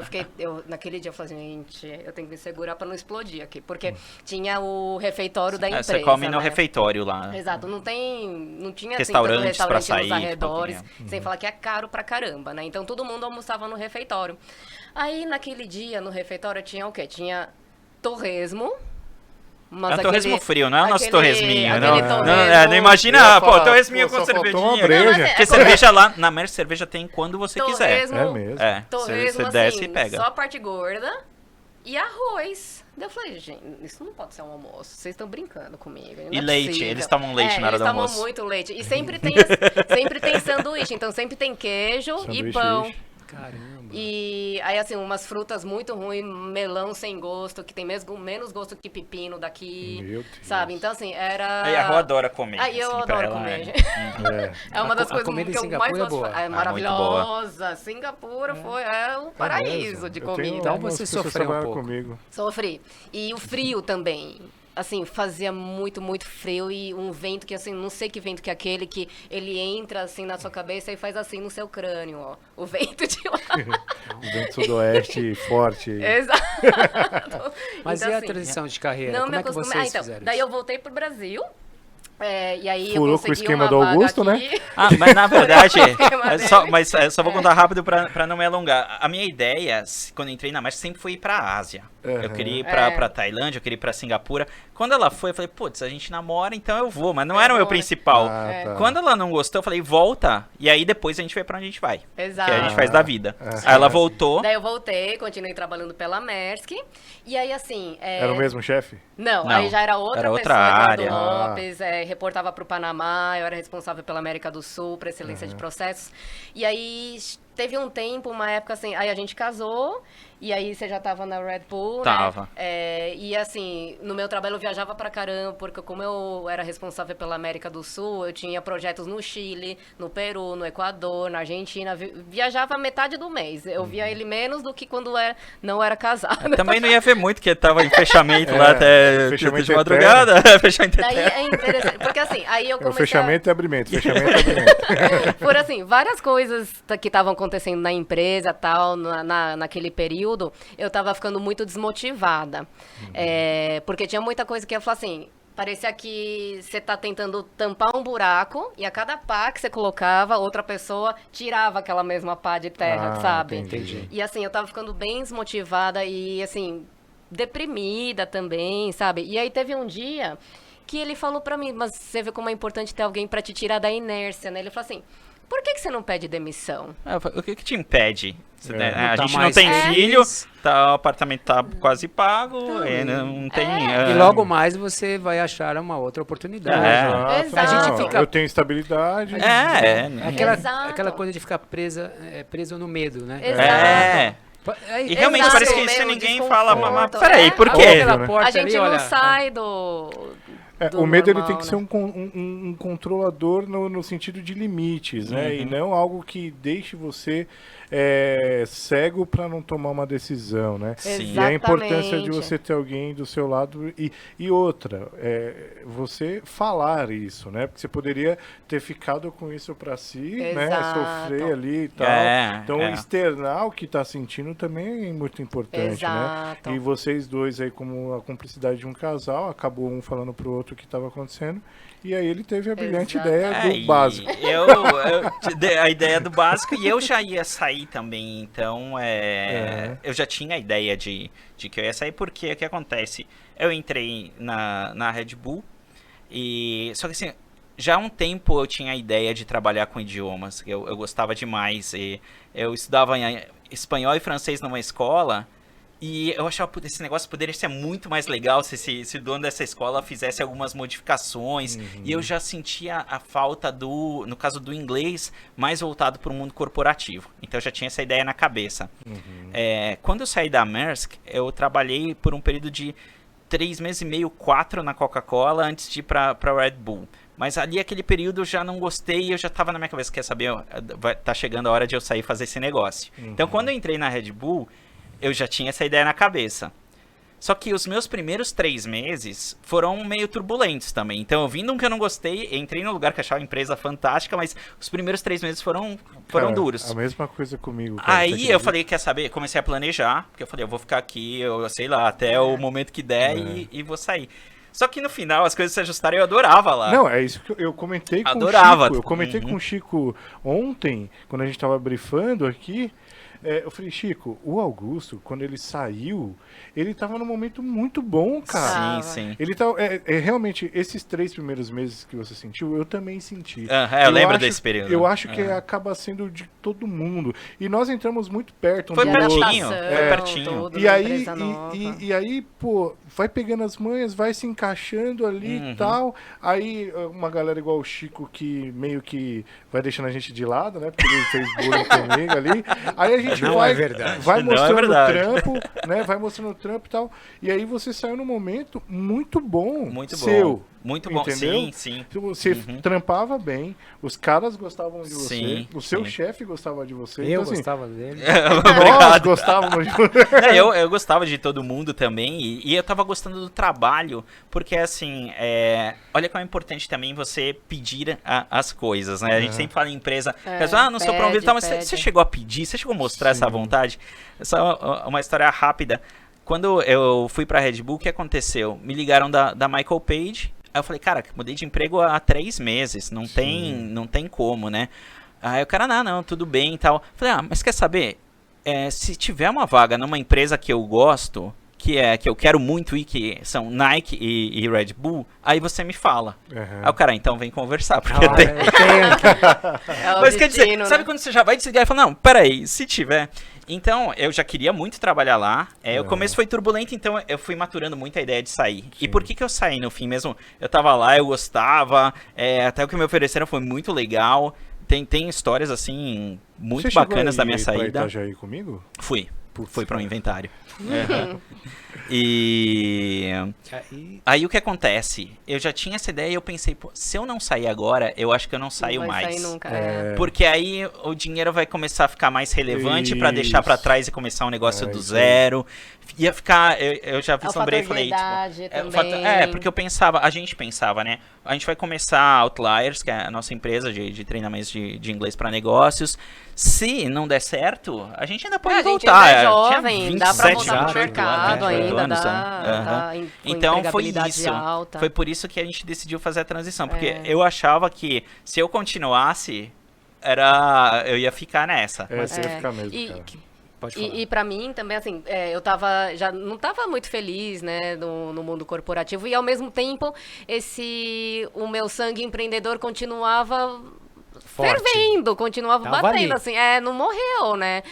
naquele dia eu falei assim, gente, eu tenho que me segurar pra não explodir aqui, porque tinha o refeitório da empresa, Você come no né? refeitório lá. Exato, não tinha Restaurantes assim, tanto pra restaurante sair, nos tipo, arredores, tinha. sem falar que é caro pra caramba, né? Então todo mundo almoçava no refeitório. Aí naquele dia no refeitório tinha o quê? Tinha torresmo. Mas É um torresmo frio, não é o nosso aquele- torresminho. aquele Não, torresmo- não imagina, Eu ia pô, falar, torresminho pô, com só faltou uma cervejinha. breja. Não, mas Porque cerveja lá, na Mer cerveja tem quando você quiser. Torresmo, É mesmo. É, torresmo, você desce assim, e pega. só a parte gorda e arroz. Daí eu falei, gente, isso não pode ser um almoço. Vocês estão brincando comigo. não E é leite, possível. eles tomam leite na hora do eles almoço. tomam muito leite. E sempre tem, sempre tem sanduíche. Então sempre tem queijo Sanduíche, e pão. ixi. Caramba. E aí, assim, umas frutas muito ruins, melão sem gosto, que tem menos gosto que pepino daqui. Meu Deus. Sabe? Então, assim, era... Aí a Rô adora comer. Aí eu assim, pra adoro ela, comer. é. É. É uma A das co- a coisas comida em que eu Singapura mais é gosto de boa. fazer. É muito maravilhosa. Singapura é um paraíso de Eu tenho comida. Então algumas você pessoas que sofreu um trabalham pouco. comigo. Sofri. E o frio também. Assim, fazia muito, muito frio e um vento que, assim, não sei que vento que é aquele, que ele entra, assim, na sua cabeça e faz assim no seu crânio, ó. O vento de lá. O vento sudoeste forte. Exato. Mas Então, e a assim, transição de carreira? não Como me é que acostumei. vocês fizeram Daí isso? eu voltei pro Brasil. E aí Furou eu com o consegui esquema uma do vaga Augusto, né? aqui. Ah, mas na verdade, Esquema mas só vou contar rápido pra não me alongar. A minha ideia, quando eu entrei na Maersk, sempre foi ir pra Ásia. Eu Uhum. queria ir É. pra Tailândia, eu queria ir pra Singapura. Quando ela foi, eu falei, putz, a gente namora, então eu vou. Mas não era o meu vou, né? principal. Ah, tá. Quando ela não gostou, eu falei, volta. E aí depois a gente vê pra onde a gente vai. Exato. Que a gente faz da vida. Ah, Aí ela sim. voltou. Daí eu voltei, continuei trabalhando pela Maersk. E aí, assim... Era o mesmo chefe? Não, Não, aí já era outra era outra pessoa, Eduardo área. Lopes, reportava para o Panamá, eu era responsável pela América do Sul, para excelência de processos. E aí teve um tempo, uma época assim, aí a gente casou, e aí você já estava na Red Bull, Tava. né? E assim, no meu trabalho eu viajava pra caramba, porque como eu era responsável pela América do Sul, eu tinha projetos no Chile, no Peru, no Equador, na Argentina, viajava metade do mês. Eu via ele menos do que quando não era casada. Também não ia ver muito, que tava em fechamento lá até fechamento de madrugada. Fechamento Daí eterno. é interessante, porque assim, aí eu É o comecei fechamento e abrimento. Fechamento e abrimento. por assim, várias coisas que estavam acontecendo na empresa, tal, naquele período, eu tava ficando muito desmotivada. Porque tinha muita coisa que eu falava assim, parecia que você tá tentando tampar um buraco e a cada pá que você colocava, outra pessoa tirava aquela mesma pá de terra, Ah, sabe? entendi. E assim, eu tava ficando bem desmotivada e assim, deprimida também, sabe? E aí teve um dia que ele falou pra mim, mas você vê como é importante ter alguém pra te tirar da inércia, né? Ele falou assim, por que você não pede demissão? O que te impede? Você, né, Não a tá gente não mais tem feliz. filho, o apartamento tá quase pago, não tem... E logo mais você vai achar uma outra oportunidade. É. Exato. A gente fica- Eu tenho estabilidade. É, Aquela, Exato. aquela coisa de ficar preso no medo, né? Exato. É. E realmente Exato, parece que meio se ninguém desconforto, fala, mas peraí, por quê? Aquela né? porta A gente ali, não olha, sai do O medo ele normal, tem que né? ser um controlador no sentido de limites, né? E Uhum. não algo que deixe você cego para não tomar uma decisão, né? Sim. E a importância de Exatamente. você ter alguém do seu lado e outra, você falar isso, né? Porque você poderia ter ficado com isso para si, né? Exato. Sofrer ali e tal. Então externar o que está sentindo também é muito importante, né? Exato. E vocês dois aí, como a cumplicidade de um casal, acabou um falando pro outro o que estava acontecendo, e aí ele teve a brilhante Exato. ideia do E básico. eu te dei a ideia do básico e eu já ia sair também, então eu já tinha a ideia de que eu ia sair, porque o que acontece? Eu entrei na Red Bull, só que assim, já há um tempo eu tinha a ideia de trabalhar com idiomas, eu gostava demais, e eu estudava em espanhol e francês numa escola. E eu achava que esse negócio poderia ser muito mais legal se o dono dessa escola fizesse algumas modificações. E eu já sentia a falta no caso do inglês, mais voltado para o mundo corporativo. Então eu já tinha essa ideia na cabeça. Quando eu saí da Maersk, eu trabalhei por um período de 3 meses e meio, 4 na Coca-Cola, antes de ir para Red Bull. Mas ali, aquele período, eu já não gostei e eu já estava na minha cabeça, quer saber, tá chegando a hora de eu sair e fazer esse negócio. Então quando eu entrei na Red Bull, eu já tinha essa ideia na cabeça. Só que os meus primeiros 3 meses foram meio turbulentos também. Então eu vim num que eu não gostei, entrei num lugar que eu achava a empresa fantástica, mas os primeiros 3 meses foram Cara, duros. A mesma coisa comigo. Cara, Aí eu falei, quer saber? Comecei a planejar, porque eu falei, eu vou ficar aqui, eu sei lá, até o momento que der e vou sair. Só que no final as coisas se ajustaram e eu adorava lá. Não, é isso que eu comentei com Adorava. o Chico. Eu comentei com o Chico ontem, quando a gente tava brifando aqui. Eu falei, Chico, o Augusto, quando ele saiu, ele tava num momento muito bom, cara. Sim. Ele tá, realmente, esses 3 primeiros meses que você sentiu, eu também senti. Eu lembro desse período. Eu acho que acaba sendo de todo mundo. E nós entramos muito perto. Foi De pertinho, adaptação, foi pertinho. tudo, E numa aí, empresa nova. e aí, pô, vai pegando as manhas, vai se encaixando ali e tal. Aí uma galera igual o Chico, que meio que vai deixando a gente de lado, né? Porque ele fez bullying comigo ali. Aí a gente Não vai, é verdade. vai Não é mostrando o verdade. trampo, né? Vai mostrando o trampo e tal. E aí você saiu num momento muito bom. Muito bom. seu. Muito bom, Entendeu? sim. Você trampava bem, os caras gostavam de você, Sim, o seu sim. chefe gostava de você. Eu então, assim, gostava dele. nós gostávamos de você. Eu gostava de todo mundo também e eu tava gostando do trabalho, porque assim, olha como é importante também você pedir as coisas, né? A gente sempre fala em empresa, não sou promovido, tá, mas você chegou a pedir, você chegou a mostrar essa vontade? Só uma história rápida. Quando eu fui pra Red Bull, o que aconteceu? Me ligaram da Michael Page. Aí eu falei, cara, mudei de emprego há 3 meses, não tem como, né? Aí o cara, não, tudo bem e tal. Falei, mas quer saber? Se tiver uma vaga numa empresa que eu gosto, que eu quero muito ir, que são Nike e Red Bull, aí você me fala. Aí o cara, então vem conversar, porque tem... É o Mas quer dizer, destino, sabe né? quando você já vai desligar e fala, não, peraí, se tiver... Então, eu já queria muito trabalhar lá. O começo foi turbulento, então eu fui maturando muito a ideia de sair. E por que eu saí no fim mesmo? Eu tava lá, eu gostava, até o que me ofereceram foi muito legal. Tem histórias, assim, muito bacanas da minha Pra saída. Itajaí comigo? Fui para um cara. inventário. E aí o que acontece? Eu já tinha essa ideia e eu pensei, pô, se eu não sair agora, eu acho que eu não saio Não vai mais. sair nunca. Porque aí o dinheiro vai começar a ficar mais relevante pra deixar pra Isso. trás e começar um negócio do isso aí. zero. Ia ficar, eu já vislumbrei e fator de falei, idade o também. porque a gente pensava, né? A gente vai começar a Outliers, que é a nossa empresa de treinamentos de inglês pra negócios. Se não der certo, a gente ainda pode A gente voltar. ainda é Tinha jovem, dá pra 27, voltar pro 28 mercado anos, ainda, 28 anos, dá com Então foi empregabilidade isso. alta. Foi por isso que a gente decidiu fazer a transição. Porque eu achava que se eu continuasse, eu ia ficar nessa. Você ia ficar mesmo, cara. Pode falar. E pra mim também, assim, eu já não tava muito feliz, né, no mundo corporativo, e ao mesmo tempo, o meu sangue empreendedor continuava Forte. fervendo, continuava Tava batendo, ali. assim, não morreu, né?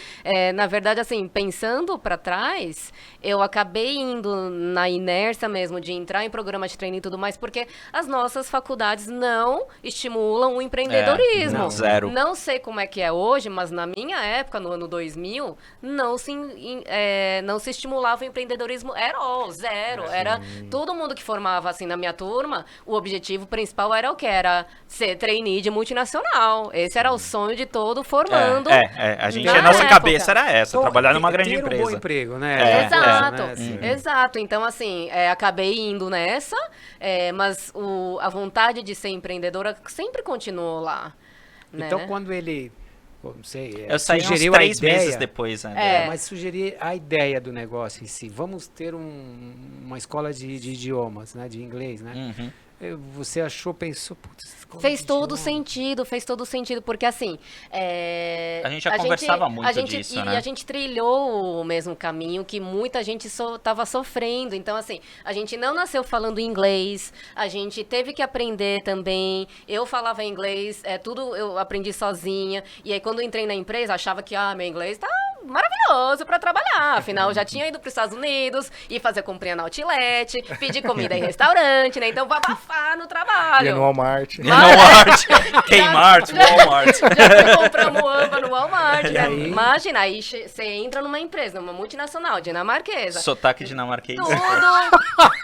Na verdade, assim, pensando para trás, eu acabei indo na inércia mesmo de entrar em programa de treino e tudo mais, porque as nossas faculdades não estimulam o empreendedorismo. não, zero. Não sei como é que é hoje, mas na minha época, no ano 2000, não se estimulava o empreendedorismo zero. Era todo mundo que formava, assim, na minha turma, o objetivo principal era o quê? Era ser trainee de multinacional. Esse era o sonho de todo formando. A gente, na a nossa época. cabeça era essa, Então, trabalhar numa grande ter um bom empresa. emprego, né? É, Exato, né? Assim, exato. Então, assim, acabei indo nessa, mas a vontade de ser empreendedora sempre continuou lá. Né? Então, quando ele, pô, não sei, Eu saí uns sugeriu 3 a ideia, meses depois, né? mas sugerir a ideia do negócio em si. Vamos ter uma escola de idiomas, né? De inglês, né? Uhum. Você achou, pensou, putz, escola Fez de todo idioma. sentido, porque assim. A gente já conversava muito disso, né? E a gente trilhou o mesmo caminho que muita gente estava sofrendo. Então, assim, a gente não nasceu falando inglês, a gente teve que aprender também. Eu falava inglês, tudo eu aprendi sozinha. E aí, quando eu entrei na empresa, achava que, meu inglês tá maravilhoso para trabalhar. Afinal, eu já tinha ido para os Estados Unidos e fazer comprinha na Outlet, pedir comida em restaurante, né? Então, vou abafar no trabalho. E no Walmart. Walmart, Kmart, Walmart. Já fui comprar muamba no Walmart, E né? aí? Imagina, aí você entra numa empresa, numa multinacional, dinamarquesa. Sotaque dinamarquês. Tudo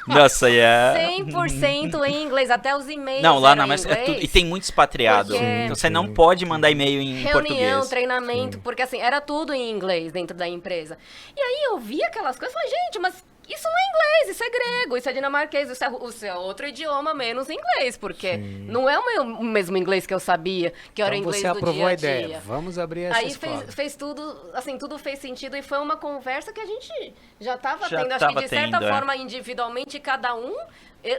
Nossa, e é... 100% em inglês, até os e-mails Não, lá eram na em Messi inglês. e tem muito expatriado. Porque- Então você não Sim, pode mandar e-mail em Reunião, português. treinamento, porque assim, era tudo em inglês dentro da empresa. E aí eu vi aquelas coisas e falei, gente, mas isso não é inglês, isso é grego, isso é dinamarquês, isso é outro idioma menos inglês, porque não é o mesmo inglês que eu sabia, que era o Então inglês você do aprovou dia a a ideia. dia. Vamos abrir essa Aí escola. fez tudo, assim, tudo fez sentido e foi uma conversa que a gente já estava Já tendo, acho que tava de certa tendo, forma, individualmente, cada um,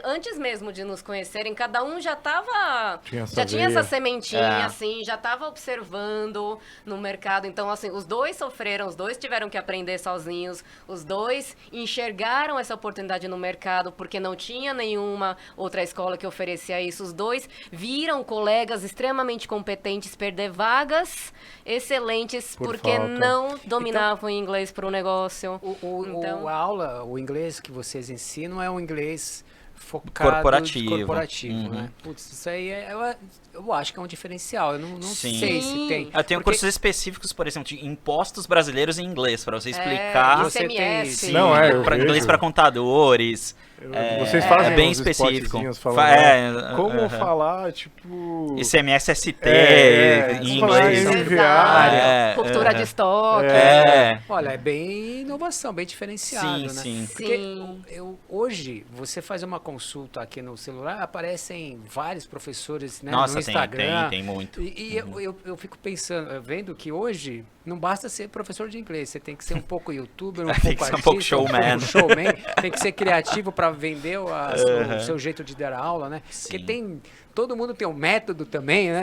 antes mesmo de nos conhecerem, cada um já estava, Tinha essa já tinha veia. essa sementinha, É. assim, já estava observando no mercado. Então, assim, os dois sofreram, os dois tiveram que aprender sozinhos, os dois enxergaram essa oportunidade no mercado, porque não tinha nenhuma outra escola que oferecia isso. Os dois viram colegas extremamente competentes perder vagas excelentes Por porque falta. não dominavam inglês para o negócio. Então- A aula, o inglês que vocês ensinam é um inglês focado Corporativo. corporativo, né? Putz, isso aí eu acho que é um diferencial. Eu não Sim. sei se tem. Eu tenho Porque cursos específicos, por exemplo, de impostos brasileiros em inglês, para você explicar Você tem- ICMS. Não, eu pra vejo. inglês para contadores. Vocês fazem bem uns específico. spotzinhos falando, como aham. falar, tipo... ICMS ST em falar inglês. em viária. É, Ruptura de estoque. Olha, é bem inovação, bem diferenciado, Sim, né? sim. Porque Sim. hoje, você faz uma consulta aqui no celular, aparecem vários professores, né, Nossa, no Instagram. tem muito. E eu fico pensando, vendo que hoje não basta ser professor de inglês, você tem que ser um pouco youtuber, um Tem pouco que ser um artista, pouco showman. showman, tem que ser criativo para vender o seu jeito de dar aula, né? Porque Sim. todo mundo tem um método também, né?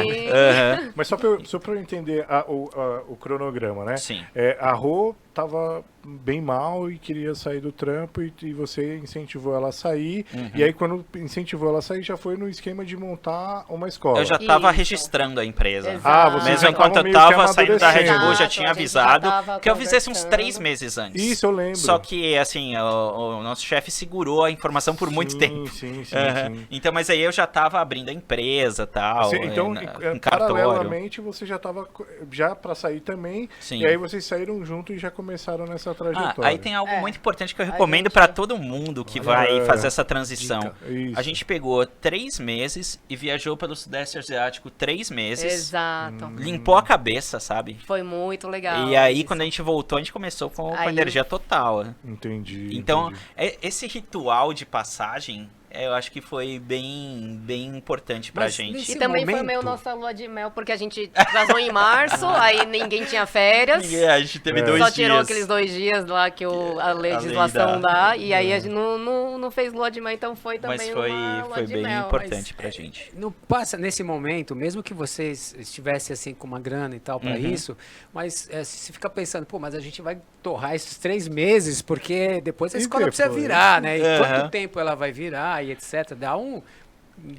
Sim. aham. Mas só pra eu entender o cronograma, né? Sim. A Rô tava bem mal e queria sair do trampo e você incentivou ela a sair. E aí, quando incentivou ela a sair, já foi no esquema de montar uma escola. Eu já estava Isso. registrando a empresa. Exato. você Mesmo já enquanto tava eu meio que tava saindo da Red Bull, amadurecendo. já tinha Exato, a gente já avisado tava que eu fizesse uns 3 conversando. meses antes. Isso, eu lembro. Só que, assim, o nosso chefe segurou a informação por muito Sim, tempo. Sim, sim, Aham. sim. Então, mas aí eu já tava abrindo a empresa e tal. Você- então, em cartório. paralelamente, você já tava já para sair também. Sim. E aí vocês saíram junto e já começaram nessa trajetória. Aí tem algo muito importante que eu A recomendo gente- para todo mundo que vai fazer essa transição. Dica. Isso. A gente pegou 3 meses e viajou pelo Sudeste Asiático 3 meses. Exato. Limpou a cabeça, sabe? Foi muito legal. E aí, isso. quando a gente voltou, a gente começou com Aí- energia total. Entendi. Então, entendi. esse ritual de passagem, eu acho que foi bem importante pra Mas gente. nesse- E também foi momento- meio nossa lua de mel, porque a gente vazou em março, aí ninguém tinha férias. A gente teve 2 Só dias. tirou aqueles 2 dias lá que a legislação dá. E aí a gente não fez lua de mel, então foi também Mas foi, uma lua foi de bem mel. importante pra gente. Não passa nesse momento, mesmo que vocês estivessem assim com uma grana e tal para isso, mas se fica pensando, pô, mas a gente vai torrar esses 3 meses, porque depois a E escola precisa depois? virar, né? E Aham. quanto tempo ela vai virar e etc.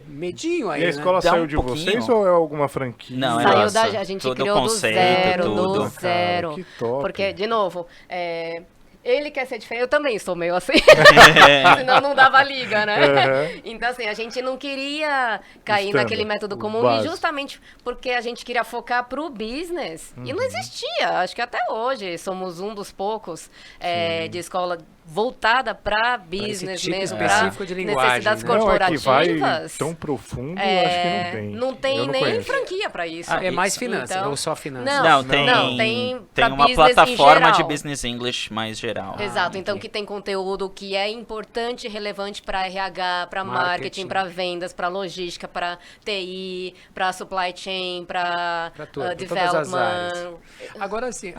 medinho aí, E a né? escola Dá saiu um de pouquinho. vocês ou é alguma franquia? Não, é Saiu nossa. a gente Todo criou do conceito, zero, tudo. do zero. Que top. Porque, de novo, ele quer ser diferente, eu também sou meio assim. Senão não dava liga, né? Uhum. Então, assim, a gente não queria cair Standard, naquele método o comum, básico. e justamente porque a gente queria focar pro business. E não existia, acho que até hoje somos um dos poucos de escola voltada para business tipo mesmo, específico para de linguagem, necessidades né? Não, é que corporativas. vai tão profundo, acho que não tem. Não tem Eu não nem conheço. franquia para isso. É mais finanças, Então, ou só finanças? Não, tem, tem tem pra uma business em plataforma de geral. business English mais geral. Exato, então entendi. que tem conteúdo que é importante e relevante para RH, para Marketing. marketing, para vendas, para logística, para TI, para supply chain, para Pra tudo, pra todas as áreas. development. Agora, assim...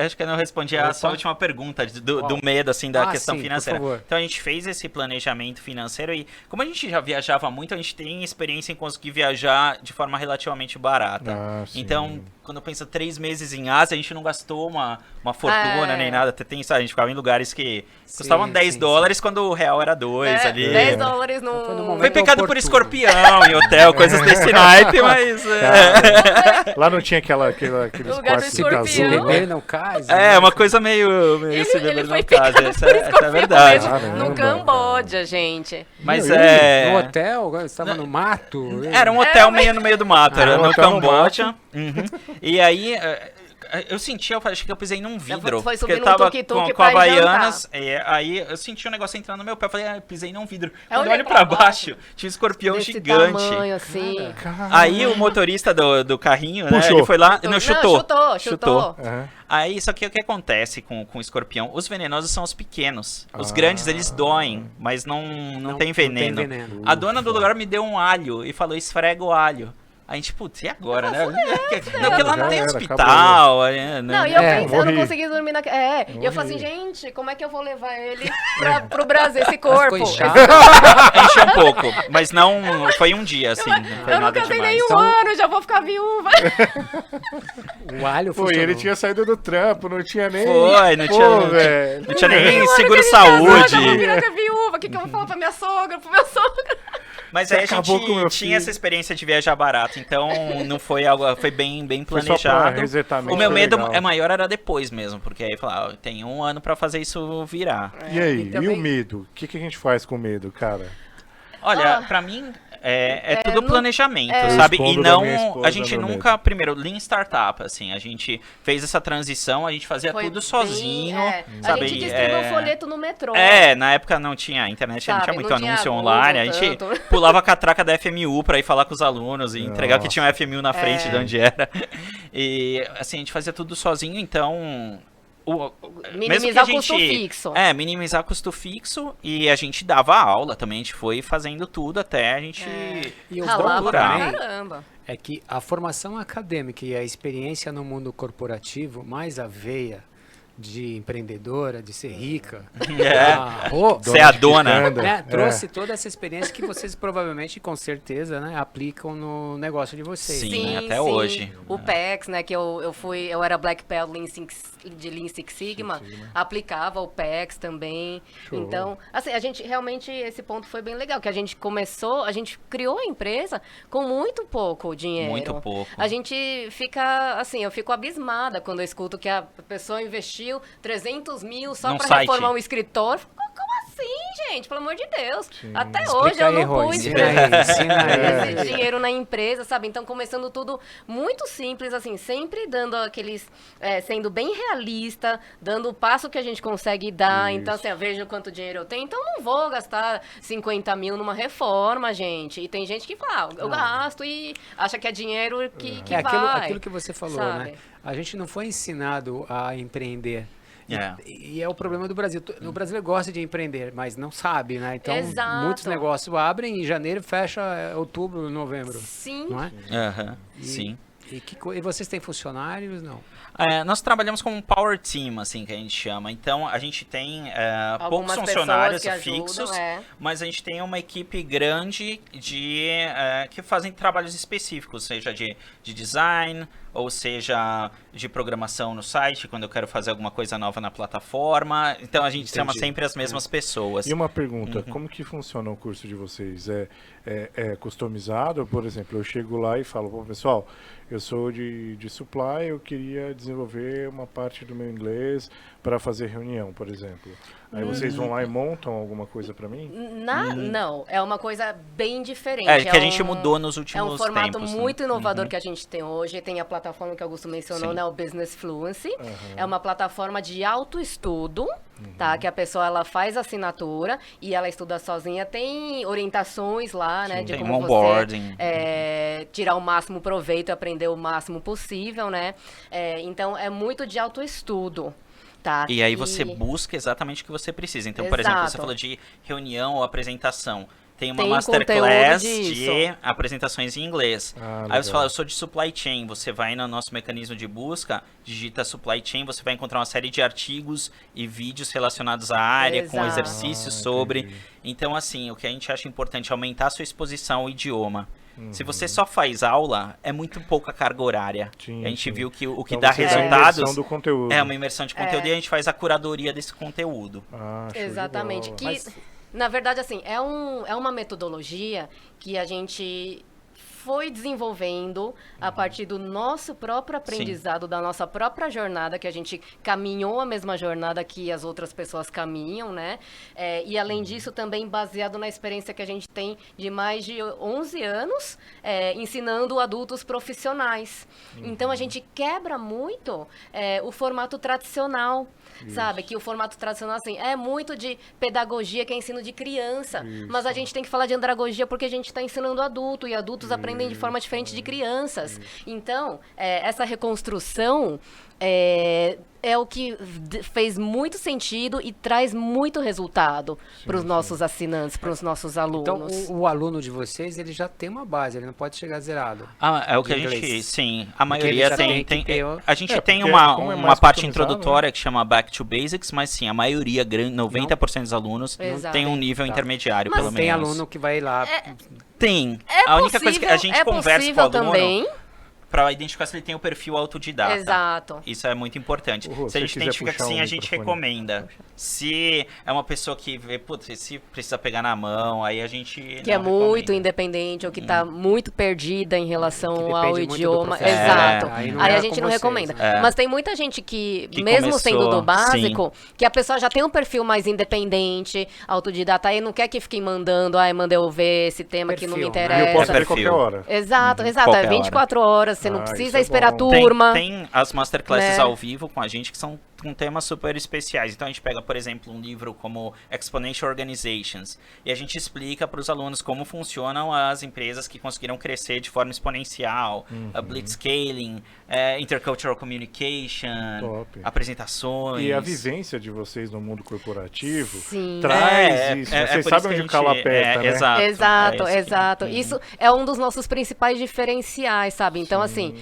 Acho que eu não respondi a sua última pergunta do medo, assim, da questão sim, por financeira. favor. Então a gente fez esse planejamento financeiro e como a gente já viajava muito, a gente tem experiência em conseguir viajar de forma relativamente barata. Ah, sim. Então, quando eu penso 3 meses em Ásia, a gente não gastou uma fortuna nem nada. Tem, sabe, a gente ficava em lugares que custavam Sim, $10 quando o real era 2 ali. $10 Foi no no... momento Foi pecado por oportuno. escorpião em hotel, coisas desse naipe, mas... Lá não tinha aqueles Lugar do quartos de escorpião. Se casulo. beber não cai. É, uma coisa meio se beber Ele não foi casa. picado Essa por é escorpião verdade. mesmo, Caramba, no Camboja, gente. Mas Meu, é... No hotel, você estava no mato. Era um hotel meio no meio do mato, era um no hotel no Camboja. Uhum. E aí, eu senti, eu acho que eu pisei num vidro. Foi Porque subir eu num tava tuk-tuk com pra ir Havaianas, aí eu senti um negócio entrando no meu pé, eu falei, eu pisei num vidro. Quando eu olhei olho pra pra baixo, tinha um escorpião Desse gigante. tamanho, assim. Aí o motorista do carrinho, né, Puxou. ele foi lá, não, Não, chutou. chutou. Aham. Aí, só que o que acontece com o escorpião? Os venenosos são os pequenos. Os grandes, eles doem, mas não tem veneno. A dona do lugar me deu um alho e falou, esfrega o alho. A gente, putz, e agora, né? Não, porque lá não Já tem era, hospital. Não, Né? e eu É, pensando, eu não morri. consegui dormir na... E eu falei assim, gente, como é que eu vou levar ele pro Brasil, esse corpo? Ficou inchado. Encheu um pouco, mas não foi um dia, assim. Não foi Eu nada nunca tenho demais. nenhum ano, já vou ficar viúva. O alho Pô, e funcionou. ele tinha saído do trampo, não tinha nem... Foi, não Pô, tinha, velho. não tinha nem Nenhum ano seguro que ele casou, saúde. já vou virar viúva. O que eu vou falar pra minha sogra, pro meu sogro? Mas Você aí a acabou com o meu gente tinha filho. essa experiência de viajar barato, então não foi algo, foi bem Foi só pra planejado. resetar O meu foi medo legal. maior era depois mesmo, porque aí falava, eu tenho um ano pra fazer isso virar. E aí, E também- e o medo? O que a gente faz com o medo, cara? Olha, pra mim é tudo no- planejamento, Eu sabe? E respondo da não, minha esposa a gente no nunca, primeiro, Lean Startup, assim, a gente fez essa transição, a gente fazia Foi tudo bem, sozinho, A sabe? gente distribuiu folheto no metrô. Na época não tinha internet, não Sabe, tinha muito não tinha anúncio Google online, a gente tanto. pulava a catraca da FMU pra ir falar com os alunos e entregar que Nossa. tinha um FMU na frente de onde era. E, assim, a gente fazia tudo sozinho, então... mesmo Minimizar o que a custo gente- fixo. minimizar custo fixo e a gente dava aula também, a gente foi fazendo tudo até a gente E os Ralava pra também caramba. é que a formação acadêmica e a experiência no mundo corporativo, mais a veia de empreendedora, de ser rica, ser a dona. né, trouxe toda essa experiência que vocês provavelmente, com certeza, né, aplicam no negócio de vocês. Sim, até hoje. O PEX, né, que eu era Black Belt de Lean Six Sigma, aplicava o PEX também. Show. Então, assim, a gente realmente, esse ponto foi bem legal, que a gente criou a empresa com muito pouco dinheiro. Muito pouco. A gente fica, assim, eu fico abismada quando eu escuto que a pessoa investiu 300 mil só Num para site. reformar um escritório. Como assim, gente? Pelo amor de Deus. Até Explica hoje eu aí, não Rô, pus ensina aí, ensina aí. esse dinheiro na empresa, sabe? Então, começando tudo muito simples, assim, sempre dando aqueles... sendo bem realista, dando o passo que a gente consegue dar. Isso. Então, assim, eu vejo quanto dinheiro eu tenho, então não vou gastar 50 mil numa reforma, gente. E tem gente que fala, eu gasto e acha que é dinheiro que É vai. aquilo que você falou, sabe? né? A gente não foi ensinado a empreender. É. E é o problema do Brasil. O brasileiro gosta de empreender, mas não sabe, né? Então, Exato. muitos negócios abrem em janeiro e fecha outubro, novembro. Sim. Não é? Aham, sim. E vocês têm funcionários? Não. Nós trabalhamos como um power team, assim, que a gente chama. Então, a gente tem poucos Algumas funcionários pessoas que fixos, ajudam, mas a gente tem uma equipe grande que fazem trabalhos específicos, seja de design, ou seja de programação no site, quando eu quero fazer alguma coisa nova na plataforma. Então, a gente chama sempre as mesmas pessoas. E uma pergunta, como que funciona o curso de vocês? É customizado? Por exemplo, eu chego lá e falo, pô, pessoal, eu sou de supply, eu queria desenvolver uma parte do meu inglês para fazer reunião, por exemplo. Aí vocês vão lá e montam alguma coisa para mim? Não, é uma coisa bem diferente. Que a gente mudou nos últimos tempos. É um formato né? muito inovador que a gente tem hoje. Tem a plataforma que o Augusto mencionou, né, o Business Fluency. É uma plataforma de autoestudo, tá? Que a pessoa ela faz assinatura e ela estuda sozinha. Tem orientações lá, né? De Tem como onboarding. você tirar o máximo proveito, aprender o máximo possível, né? Então, é muito de autoestudo. Tá, e aí você busca exatamente o que você precisa. Então, por exemplo, você falou de reunião ou apresentação. Tem uma masterclass de apresentações em inglês. Aí você fala, eu sou de supply chain. Você vai no nosso mecanismo de busca, digita supply chain, você vai encontrar uma série de artigos e vídeos relacionados à área, com exercícios sobre. Entendi. Então, assim, o que a gente acha importante é aumentar a sua exposição ao idioma. Se você só faz aula, é muito pouca carga horária. A gente viu que o que então dá resultados imersão do conteúdo. é uma imersão de conteúdo e a gente faz a curadoria desse conteúdo. Exatamente. Na verdade, assim, é uma metodologia que a gente foi desenvolvendo a partir do nosso próprio aprendizado, da nossa própria jornada, que a gente caminhou a mesma jornada que as outras pessoas caminham, né? E, além disso, também baseado na experiência que a gente tem de mais de 11 anos ensinando adultos profissionais. Então, a gente quebra muito o formato tradicional, sabe? Que o formato tradicional, assim, é muito de pedagogia, que é ensino de criança. Mas a gente tem que falar de andragogia porque a gente está ensinando adulto, e adultos aprendem de forma diferente de crianças. Então, essa reconstrução é o que fez muito sentido e traz muito resultado para os nossos assinantes, para os nossos alunos. Então, o aluno de vocês, ele já tem uma base, ele não pode chegar zerado. É o que a gente, sim, a maioria tem a gente tem porque uma parte introdutória que chama Back to Basics, mas sim, a maioria, 90% dos alunos tem um nível intermediário, pelo menos. Tem aluno que vai lá... Tem. A única coisa que a gente conversa com o aluno também. para identificar se ele tem o perfil autodidata. Exato. Isso é muito importante. Se a gente identifica que sim, a gente recomenda. Se é uma pessoa que vê, putz, se precisa pegar na mão, aí a gente que é muito independente ou que está muito perdida em relação ao idioma. Exato. Aí a gente não recomenda. Mas tem muita gente que mesmo começou, sendo do básico, que a pessoa já tem um perfil mais independente, autodidata, aí não quer que fiquem mandando, manda eu ver esse tema que não me interessa. E eu posso ver qualquer hora. Exato. É 24 horas, você não precisa esperar a turma. Tem as masterclasses ao vivo com a gente que são com temas super especiais. Então a gente pega, por exemplo, um livro como Exponential Organizations e a gente explica para os alunos como funcionam as empresas que conseguiram crescer de forma exponencial, a Blitzscaling, Intercultural Communication, apresentações. E a vivência de vocês no mundo corporativo traz isso. Vocês sabem onde o calo aperta, né? Exato. Isso é um dos nossos principais diferenciais, sabe? Então, assim,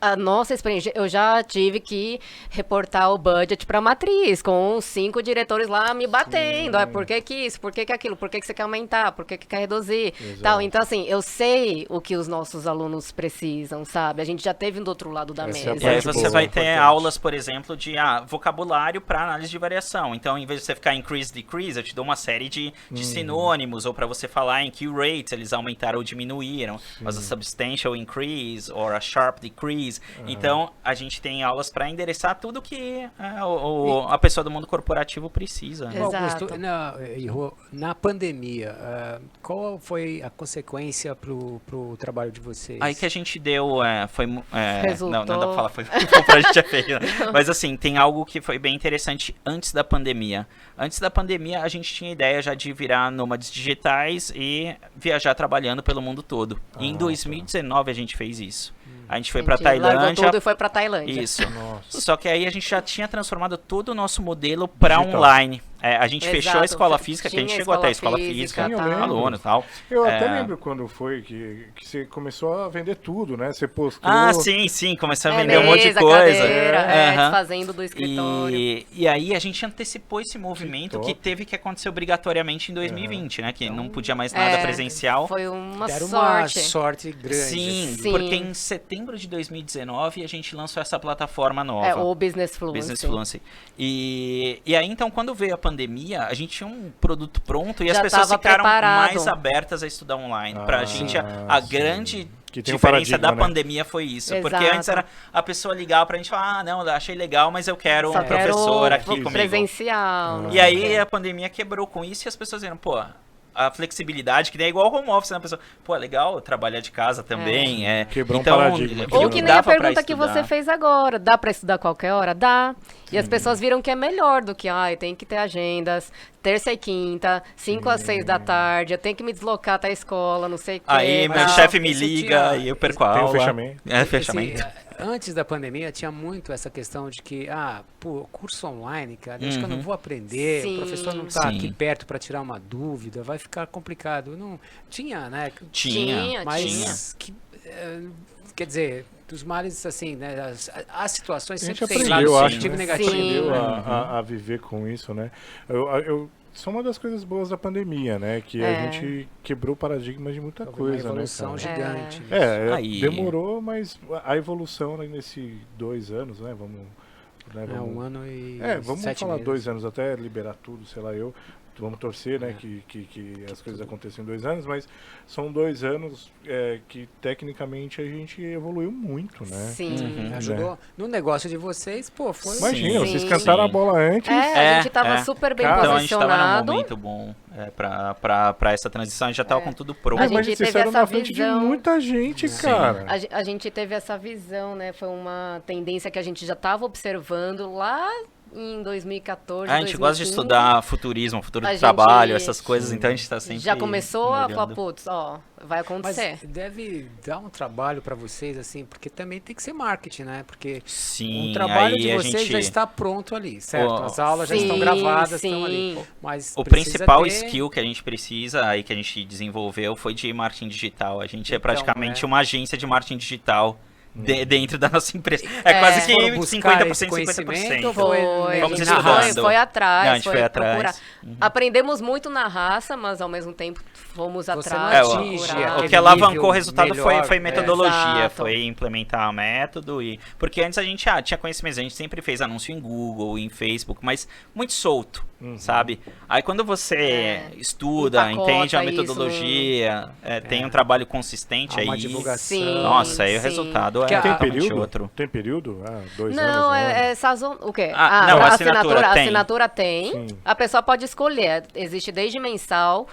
a nossa experiência, eu já tive que reportar o budget para a matriz, com 5 diretores lá me batendo. Por que isso? Por que aquilo? Por que você quer aumentar? Por que quer reduzir? Tal. Então, assim, eu sei o que os nossos alunos precisam, sabe? A gente já teve do outro lado da mesa. E aí você vai ter aulas, por exemplo, de vocabulário para análise de variação. Então, em vez de você ficar increase, decrease, eu te dou uma série de sinônimos, ou para você falar em que rates eles aumentaram ou diminuíram. Mas a substantial increase, ou a sharp decrease. Então, a gente tem aulas para endereçar tudo que a pessoa do mundo corporativo precisa. Augusto, na pandemia, qual foi a consequência pro trabalho de vocês? Aí que a gente deu, não dá pra falar, foi pra gente é feio. Mas assim, tem algo que foi bem interessante antes da pandemia. Antes da pandemia, a gente tinha ideia já de virar nômades digitais e viajar trabalhando pelo mundo todo. E em 2019 a gente fez isso. A gente foi para Tailândia. Largou tudo e foi para Tailândia. Isso. Só que aí a gente já tinha transformado todo o nosso modelo para online. A gente fechou a Exato. escola física, que a gente Tinha chegou até a escola escola física, física, tá. aluno e tal. Eu até lembro quando foi que você começou a vender tudo, né? Você postou... Ah, sim, começou a vender um monte de mesa, coisa. cadeira, Aham. desfazendo do escritório. E aí a gente antecipou esse movimento que top. teve que acontecer obrigatoriamente em 2020, né? Que não podia mais nada presencial. Foi uma Deram uma sorte. sorte grande. Sim, Sim. porque em setembro de 2019 a gente lançou essa plataforma nova. O Business Fluency. Business Fluency. E aí, então, quando veio a pandemia, a gente tinha um produto pronto e as Já pessoas tava ficaram preparado. mais abertas a estudar online. Pra gente, a sim. grande Que tem um diferença da paradigma, né? pandemia foi isso. Porque Exato. antes era a pessoa ligar pra gente e falar, ah, não, achei legal, mas eu quero Só um professor quero aqui comigo. presencial. E aí a pandemia quebrou com isso e as pessoas viram, pô, a flexibilidade, que nem é igual ao home office, né? A pessoa, pô, é legal trabalhar de casa também. Quebrou um paradigma. Ou que nem a dava pra pergunta que estudar. você fez agora. Dá pra estudar qualquer hora? Dá. E as pessoas viram que é melhor do que, tem que ter agendas, terça e quinta, 5 às 6 da tarde, eu tenho que me deslocar até a escola, não sei o quê. Aí meu Mas chefe me isso liga tinha- e eu perco a Tem o aula. fechamento. Fechamento. Antes da pandemia tinha muito essa questão de que, curso online, cara, acho que eu não vou aprender, Sim. o professor não está Sim. aqui perto para tirar uma dúvida, vai ficar complicado. Não tinha, né? Tinha. Mas quer dizer, dos males assim, né? As situações A gente sempre tem aprendeu, lado acho, positivo e né? negativo. Aprendeu né? a viver com isso, né? Isso é uma das coisas boas da pandemia, né? Que a gente quebrou o paradigma de muita Houve coisa, uma evolução né, cara? gigante. nisso. Aí- Demorou, mas a evolução né, nesses 2 anos, né? Vamos... Um ano e vamos 7 falar meses. 2 anos até liberar tudo, sei lá, vamos torcer, né, que as coisas aconteçam em 2 anos, mas são 2 anos que tecnicamente a gente evoluiu muito, né? Sim. Ajudou. No negócio de vocês, pô, foi... Imagina, Sim. vocês cantaram a bola antes. A gente tava super bem Cara, Então a gente tava num posicionado. momento bom pra essa transição, a gente já tava com tudo pronto. A gente Mas vocês teve saíram essa na frente visão. de muita gente, cara. A gente teve essa visão, né? Foi uma tendência que a gente já estava observando lá em 2014, A gente gosta de 2015. estudar futurismo, futuro A do gente- trabalho, essas coisas, então a gente tá sempre Já começou a falar, olhando. putz, vai Mas acontecer. deve dar um trabalho para vocês, assim, porque também tem que ser marketing, né? Porque Sim, o trabalho aí de a vocês gente... já está pronto ali, certo? O- As aulas já Sim, estão gravadas, sim. estão ali. Mas O precisa principal ter- skill que a gente precisa e que a gente desenvolveu foi de marketing digital. A gente é Então, praticamente é. uma agência de marketing digital dentro da nossa empresa. É quase que Foram buscar 50%, esse conhecimento 50%. ou foi Foi, Vamos a gente estudando. foi atrás, Não, a gente foi procurar. atrás. Aprendemos muito na raça, mas ao mesmo tempo fomos Você atrás. não o- atinge procurar. O aquele que alavancou nível o resultado melhor, foi metodologia, Exato. foi implementar método e porque antes a gente tinha conhecimento, a gente sempre fez anúncio em Google, em Facebook, mas muito solto, sabe? Aí quando você estuda, Empacota entende a isso metodologia, tem um trabalho consistente Há uma aí. divulgação. Sim. Nossa, aí o Sim. resultado Porque é a- Tem totalmente período? outro. Tem período? 2 anos? Não, um ano? é sazon... O quê? Não, a a assinatura tem. A assinatura tem. Sim. A pessoa pode escolher. Existe desde mensal,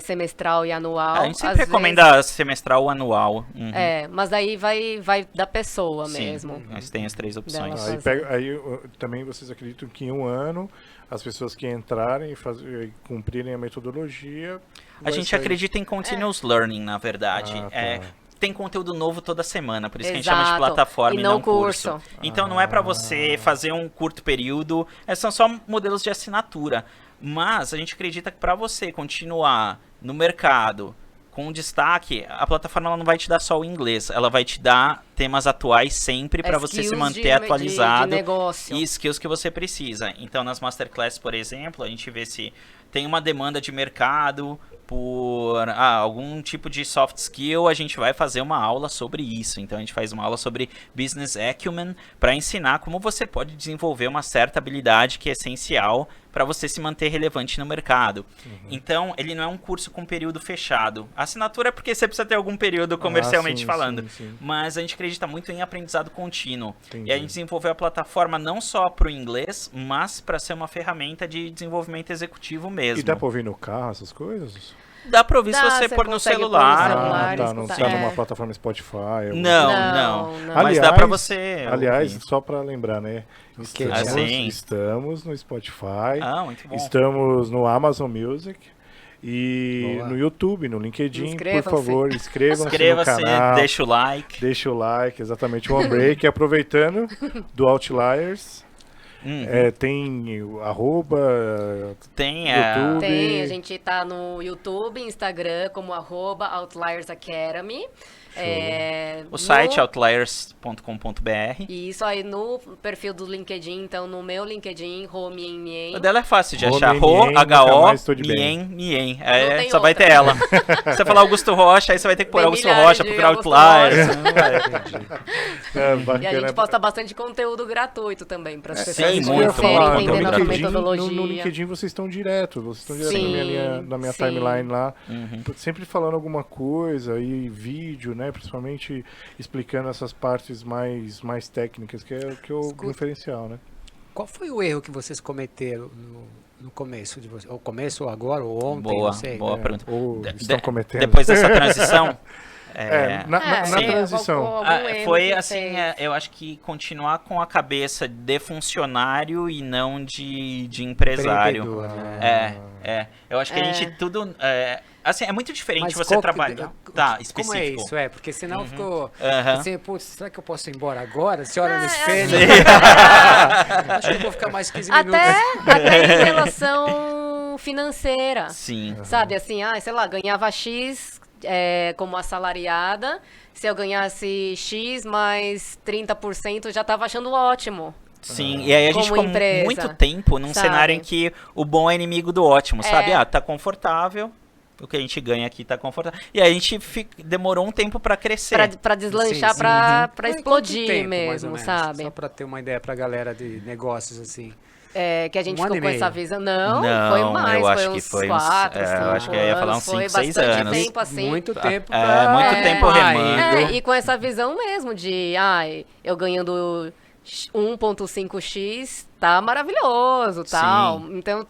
semestral e anual. A gente sempre Às recomenda semestral ou anual. Uhum. mas aí vai da pessoa Sim, mesmo. mas tem as 3 opções. Dela. Aí também vocês acreditam que em 1 ano as pessoas que entrarem e cumprirem a metodologia. A vai gente sair- acredita em continuous learning, na verdade. Ah, tá. Tem conteúdo novo toda semana, por isso que a gente chama de Exato. plataforma E e não não curso. curso. Então não é para você fazer um curto período, são só modelos de assinatura. Mas a gente acredita que para você continuar no mercado com destaque, a plataforma ela não vai te dar só o inglês, ela vai te dar temas atuais sempre para você se Skills manter atualizado de negócio. e skills que você precisa. Então, nas masterclasses, por exemplo, a gente vê se tem uma demanda de mercado por algum tipo de soft skill, a gente vai fazer uma aula sobre isso. Então, a gente faz uma aula sobre business acumen para ensinar como você pode desenvolver uma certa habilidade que é essencial para você se manter relevante no mercado. Então, ele não é um curso com período fechado. A assinatura é porque você precisa ter algum período comercialmente sim, falando. sim, sim. Mas a gente acredita muito em aprendizado contínuo. Entendi. E a gente desenvolveu a plataforma não só para o inglês, mas para ser uma ferramenta de desenvolvimento executivo mesmo. E dá pra ouvir no carro essas coisas? Dá para ouvir se Dá, você você pôr no consegue pôr no celular. celular. Tá. Não escutar. tá numa plataforma Spotify. alguma Não, coisa. não. Não. Mas dá para você. Aliás, ouvir. só pra lembrar, né? Assim. Estamos no Spotify. Muito bom. Estamos no Amazon Music e Boa. no YouTube, no LinkedIn. Por Inscrevam-se. favor, inscrevam-se no Inscreva-se, canal. deixa o like. Deixa o like, exatamente. One Break. Aproveitando do Outliers. Tem o arroba, Tem, YouTube. Tem, a gente tá no YouTube, Instagram, como @Outliers Academy. o site outliers.com.br. E isso aí no perfil do LinkedIn, então no meu LinkedIn, Rô Mien O Mien. dela é fácil de Rô achar. Mien Rô, Mien, nunca H-O, mais tô de bem. Mien. Não tem Só vai outra. ter ela. Se você falar Augusto Rocha, aí você vai ter que pôr Tem Augusto milhares Rocha, de procurar Augusto Outliers. Bacana. E a gente posta bastante conteúdo gratuito também para as Sim, pessoas Isso que eu muito, ia conhecerem, falar, muito entender nossa gratuito. metodologia. No LinkedIn vocês estão direto na minha Sim. timeline lá, Uhum. sempre falando alguma coisa, e vídeo, né, principalmente explicando essas partes mais técnicas, que é o diferencial, né? Qual foi o erro que vocês cometeram no começo de vocês? Ou começo ou agora, ou ontem, Boa, não sei. boa pergunta. Ou estão cometendo. Depois dessa transição... Na sim. transição. Foi assim, eu acho que continuar com a cabeça de funcionário e não de empresário. Empreendedor, né? Eu acho que a gente tudo... assim, é muito diferente Mas você qual que- trabalhar... Tá, específico. Como é isso? Porque senão ficou Aham. assim, putz, será que eu posso ir embora agora? Você olha no Sim. espelho. Acho que eu vou ficar mais 15 minutos. Até em relação financeira. Sim. Sabe, assim, sei lá, ganhava X como assalariada. Se eu ganhasse X mais 30%, eu já estava achando ótimo. Sim, e aí a gente Como ficou empresa, muito tempo num sabe? cenário em que o bom é inimigo do ótimo, sabe? É. Tá confortável, o que a gente ganha aqui tá confortável. E aí a gente demorou um tempo pra crescer. Pra deslanchar, Sim, sim. pra Mas explodir quanto tempo, mais ou mesmo, menos? sabe? Só pra ter uma ideia pra galera de negócios, assim. Que a gente Um ano ficou e com meio. essa visão. Não, Não, foi mais, eu acho foi que uns foi uns- 4, eu acho que eu ia falar uns 5, 6 anos. Tempo, assim. Muito tempo muito tempo remando. E com essa visão mesmo de, eu ganhando 1.5x, tá maravilhoso, tal. Sim. Então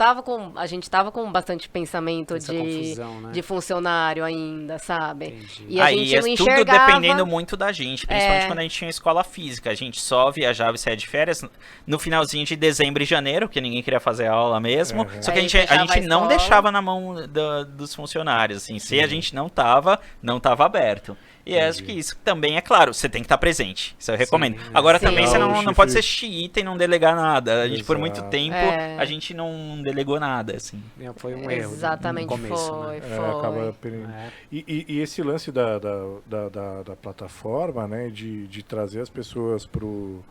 a gente tava com bastante pensamento Essa confusão, né? de funcionário ainda, sabe? Entendi. E a Aí gente não tudo enxergava. dependendo muito da gente, principalmente quando a gente tinha escola física. A gente só viajava e saía de férias no finalzinho de dezembro e janeiro, porque ninguém queria fazer aula mesmo. Só que Aí a fechava gente a não escola. deixava na mão dos funcionários, assim. Se a gente não tava aberto. E acho que isso também é claro, você tem que estar presente. Isso eu recomendo. Sim. Agora Sim. também você Não, não o pode ser chifre- xiita e não delegar nada. A gente por muito Exato. tempo a gente não delegou nada, assim. Foi um erro. Exatamente, no começo, foi, né? foi. Acaba perdendo. É. E esse lance da plataforma, né, de trazer as pessoas pro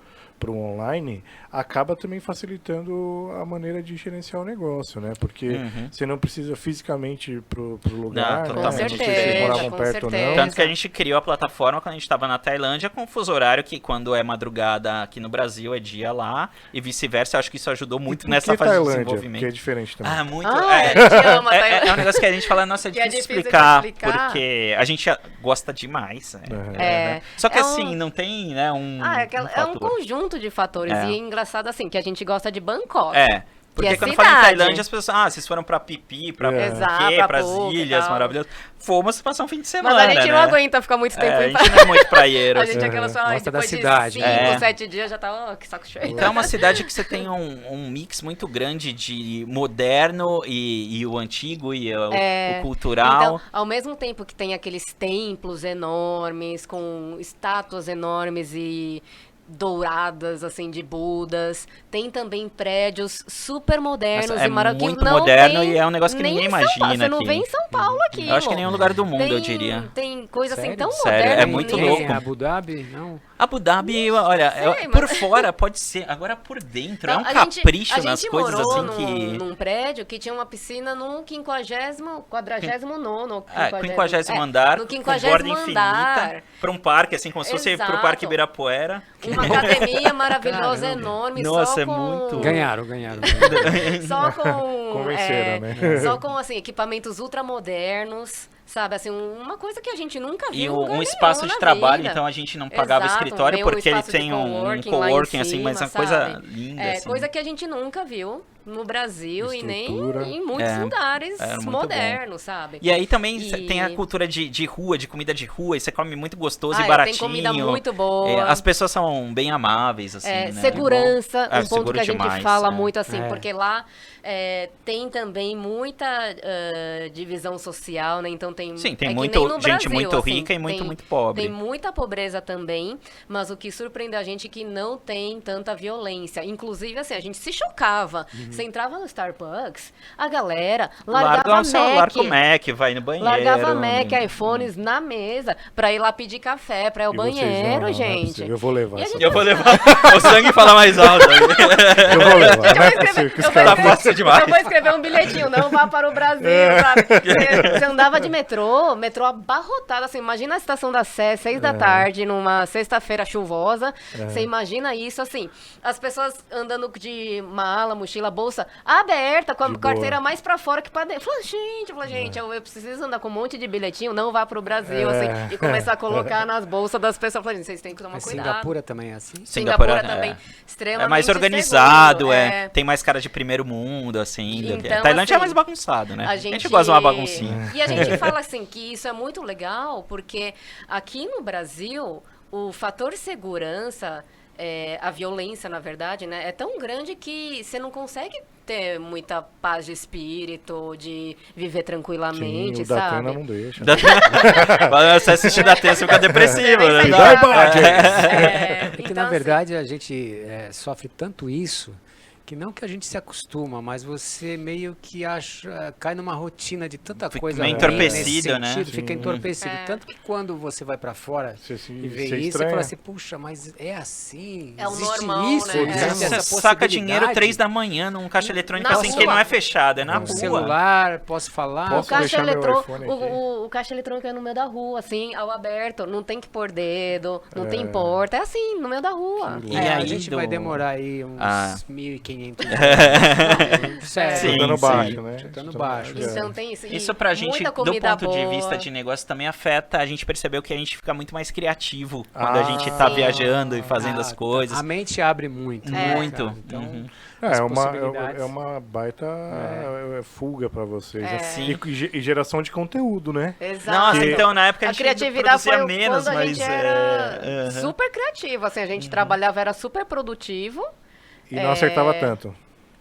online, acaba também facilitando a maneira de gerenciar o negócio, né? Porque você não precisa fisicamente pro lugar, Não, né? totalmente Não sei se vocês diferente. moravam Com perto ou não. certeza. Tanto que a gente criou a plataforma quando a gente estava na Tailândia com fuso horário que quando é madrugada aqui no Brasil é dia lá e vice-versa. Eu acho que isso ajudou muito Por nessa que fase de Tailândia? desenvolvimento. Que é diferente também. Muito. A gente ama a Tailândia. É um negócio que a gente fala, nossa, é Que é difícil difícil de explicar, explicar. porque a gente gosta demais. Só que É assim, um- não tem, né, um É um fator. conjunto de fatores. É. E é engraçado assim, que a gente gosta de Bangkok. Porque é quando fala em cidade. Tailândia, as pessoas, vocês foram pra Pipi, pra Exato, Phuket, pra pras Phuket e ilhas tal. maravilhosas. Fomos passar um fim de semana, Mas a gente né? não aguenta ficar muito tempo A em gente paz. não é muito praieiro. A assim. gente é aquela só, Gosta da depois cidade. de 5, É. 7 dias já tá, que saco cheio. Então é uma cidade que você tem um mix muito grande de moderno e o antigo e o cultural. Então, ao mesmo tempo que tem aqueles templos enormes, com estátuas enormes e douradas, assim, de Budas, tem também prédios super modernos Nossa, é e maravilhosos. muito moderno e é um negócio que ninguém em São Paulo. imagina Você não aqui. vê em São Paulo aqui. Eu acho que em nenhum lugar do mundo, eu diria. Tem coisa assim Sério? tão Sério, moderna. é muito nem- louco. Em Abu Dhabi? Não. Abu Dhabi, olha, sei, por mas- fora pode ser, agora por dentro é um Não, a gente- capricho a nas gente coisas morou assim que... num prédio que tinha uma piscina no 49º Ah, 50º andar, no com 50º borda andar. infinita, pra um parque, assim, como se fosse pro Exato. Parque Ibirapuera. Uma academia maravilhosa, Caramba. enorme, Nossa, só é com... muito- Ganharam. Só com... Convenceram, né? Só com, assim, equipamentos ultramodernos, sabe? Assim, uma coisa que a gente nunca viu E em lugar um espaço nenhum de na trabalho, vida. então a gente não pagava Exato, escritório veio um porque ele espaço de tem um coworking lá em coworking, assim, mas é uma cima, coisa sabe? linda, É, assim. coisa que a gente nunca viu no Brasil e nem Estrutura. em muitos lugares era muito modernos, sabe? E aí também E- tem a cultura de rua, de comida de rua, e você come muito gostoso e Tem baratinho. comida muito boa. As pessoas são bem amáveis, assim, né? Segurança, É, um ponto seguro que a gente demais, fala é. muito assim, É. porque lá tem também muita divisão social, né? Então tem... Sim, tem é que muito, nem no gente Brasil, muito assim, rica e muito, tem- muito pobre. Tem muita pobreza também, mas o que surpreende a gente é que não tem tanta violência. Inclusive, assim, a gente se chocava. Você entrava no Starbucks, a galera largava Larga o Mac, vai no banheiro. Largava Mac, iPhones na mesa pra ir lá pedir café, pra ir ao E vocês, banheiro, não é gente. possível, eu vou levar E a essa gente- Eu vou levar o sangue fala mais alto. Eu vou levar, não é possível que os eu vou caras... Tá fácil demais. Eu vou escrever um bilhetinho, não vá para o Brasil, sabe? Você andava de metrô abarrotado, assim, imagina a estação da Sé, 6 da tarde, numa sexta-feira chuvosa, você imagina isso, assim, as pessoas andando de mala, mochila, bolsa aberta, com a De carteira boa. mais pra fora que pra dentro. Falei, gente, eu preciso andar com um monte de bilhetinho, não vá pro Brasil, assim, e começar a colocar nas bolsas das pessoas. Falei, gente, vocês têm que tomar Mas cuidado. Singapura também é assim? Singapura é. também, extremamente É mais organizado, seguro, tem mais cara de primeiro mundo, assim. Então, Tailândia é assim, mais bagunçado, né? A gente gosta de uma baguncinha. E a gente fala assim que isso é muito legal porque aqui no Brasil o fator segurança, a violência, na verdade, né, é tão grande que você não consegue ter muita paz de espírito, de viver tranquilamente, Sim, o Datena sabe? não deixa. Você assistir da terça fica depressivo, Você nem né? sai de Dá casa. ibope. É que, Então, na assim, verdade, a gente sofre tanto isso que não que a gente se acostuma, mas você meio que cai numa rotina de tanta Fica coisa meio ruim entorpecido, nesse né? sentido, fica Sim. entorpecido. É. Tanto que quando você vai pra fora Você se- e vê você isso, você estranha. fala assim, puxa, mas é assim? É o Existe normal, isso? né? Existe Você essa saca dinheiro possibilidade? 3 da manhã num caixa eletrônico Na assim rua. que não é fechado, é na No rua. celular, posso falar? Posso O caixa, deixar meu eletrô- iPhone aqui? o caixa eletrônico é no meio da rua, assim, ao aberto. Não tem que pôr dedo, não tem porta. É assim, no meio da rua. E A aí gente do- vai demorar aí uns Ah. 1.500 anos. Sério. Sim, Chutando sim. baixo, né? Chutando Chutando baixo. Então tem isso. E Isso pra gente, muita do comida ponto de boa. vista de negócio, também afeta. A gente percebeu que a gente fica muito mais criativo quando Ah, a gente tá sim. viajando e fazendo as coisas. A mente abre muito. né, Muito. cara? Então, Uhum. as É possibilidades. uma baita fuga pra vocês. É. Sim. E geração de conteúdo, né? Exato. Nossa, então na época a A gente criatividade produzia foi menos, quando a mas gente era aham. super criativo, assim, a gente trabalhava, era super produtivo. E não acertava tanto.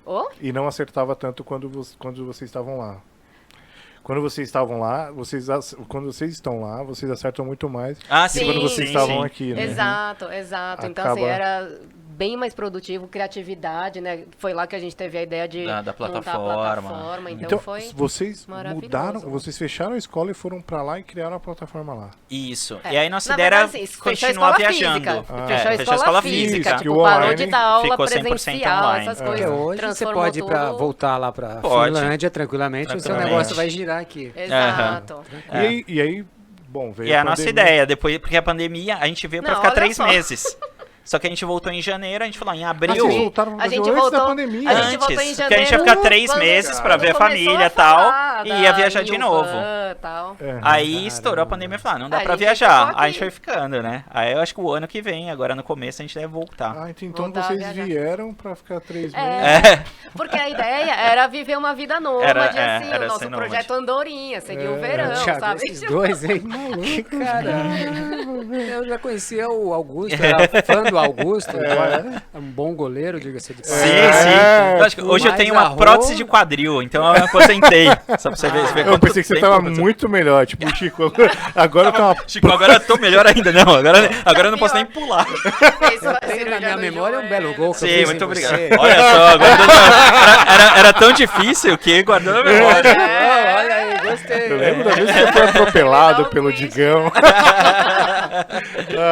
Oh? E não acertava tanto quando vocês estavam lá. Quando vocês estavam lá, quando vocês estão lá, vocês acertam muito mais Ah, que sim, quando vocês sim, estavam sim. aqui, né? Exato. Então, assim, Acaba- era bem mais produtivo, criatividade, né? Foi lá que a gente teve a ideia de Da montar a plataforma. plataforma, então, Então, foi... vocês maravilhoso. mudaram, vocês fecharam a escola e foram pra lá e criaram a plataforma lá. Isso. É. E aí nossa Na ideia era verdade, assim, fechou a continuar escola viajando. física. Ah, Fechou a escola física, Isso, que tipo, o parou online de dar aula ficou 100% presencial, online. essas É. Porque coisas. hoje você Transformou pode tudo... voltar lá pra Pode. Finlândia tranquilamente, o seu Tranquilamente. negócio vai girar aqui. Exato. É. E aí, bom, veio E é a nossa pandemia. ideia, depois, porque a pandemia, a gente veio pra Não, ficar olha 3 só. meses. Só que a gente voltou em janeiro, a gente falou, em Ah, abril... vocês voltaram pro A gente Brasil antes da voltou- pandemia. a gente Antes, voltou em porque a gente ia ficar janeiro, 3 quando- meses pra quando ver a começou família e a tal, falar e da ia viajar de novo. Yuvan, tal. É. Aí estourou a pandemia e falou, não dá A pra gente viajar. ficou Aí a gente aqui. foi ficando, né? Aí eu acho que o ano que vem, agora no começo, a gente deve voltar. Ah, então Voltar a vocês viajar. vieram pra ficar 3 meses. É. Porque a ideia era viver uma vida nômade, Era- assim, era o nosso ser nômade. projeto Andorinha, seria o verão, Thiago, sabe? esses dois, hein? Que cara. Eu já conhecia o Augusto, era fã do Augusto, agora é um bom goleiro, diga-se de Sim, passagem. sim. Eu acho que hoje eu Mas tenho uma arroz- prótese de quadril, então eu me aposentei. Só pra você ver. Você vê Eu quanto pensei que você tempo tava você- muito melhor, tipo, o Chico, agora tá uma... Chico, agora eu tô melhor ainda. Não, agora eu não posso nem pular. Fez uma Tenho cirurgia na minha no memória um joelho. belo gol que eu Sim, fiz muito em obrigado. você. Olha só, era tão difícil que guardou na memória. Oh, olha aí, gostei. Eu lembro da vez que você foi atropelado Legal pelo isso. Digão.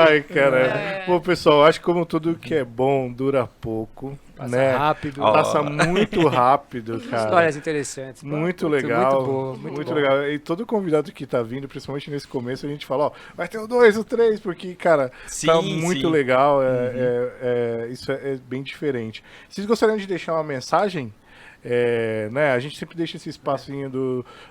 Ai, cara. Bom, pessoal, acho que como tudo que é bom dura pouco, Passa né? rápido. Ó. Passa muito rápido, cara. Histórias interessantes. Muito legal, Muito boa, muito bom. legal. E todo convidado que tá vindo, principalmente nesse começo, a gente fala, ó, vai ter o 2, o 3, porque, cara, Sim, tá muito sim. legal, isso é bem diferente. Vocês gostariam de deixar uma mensagem? Né, a gente sempre deixa esse espacinho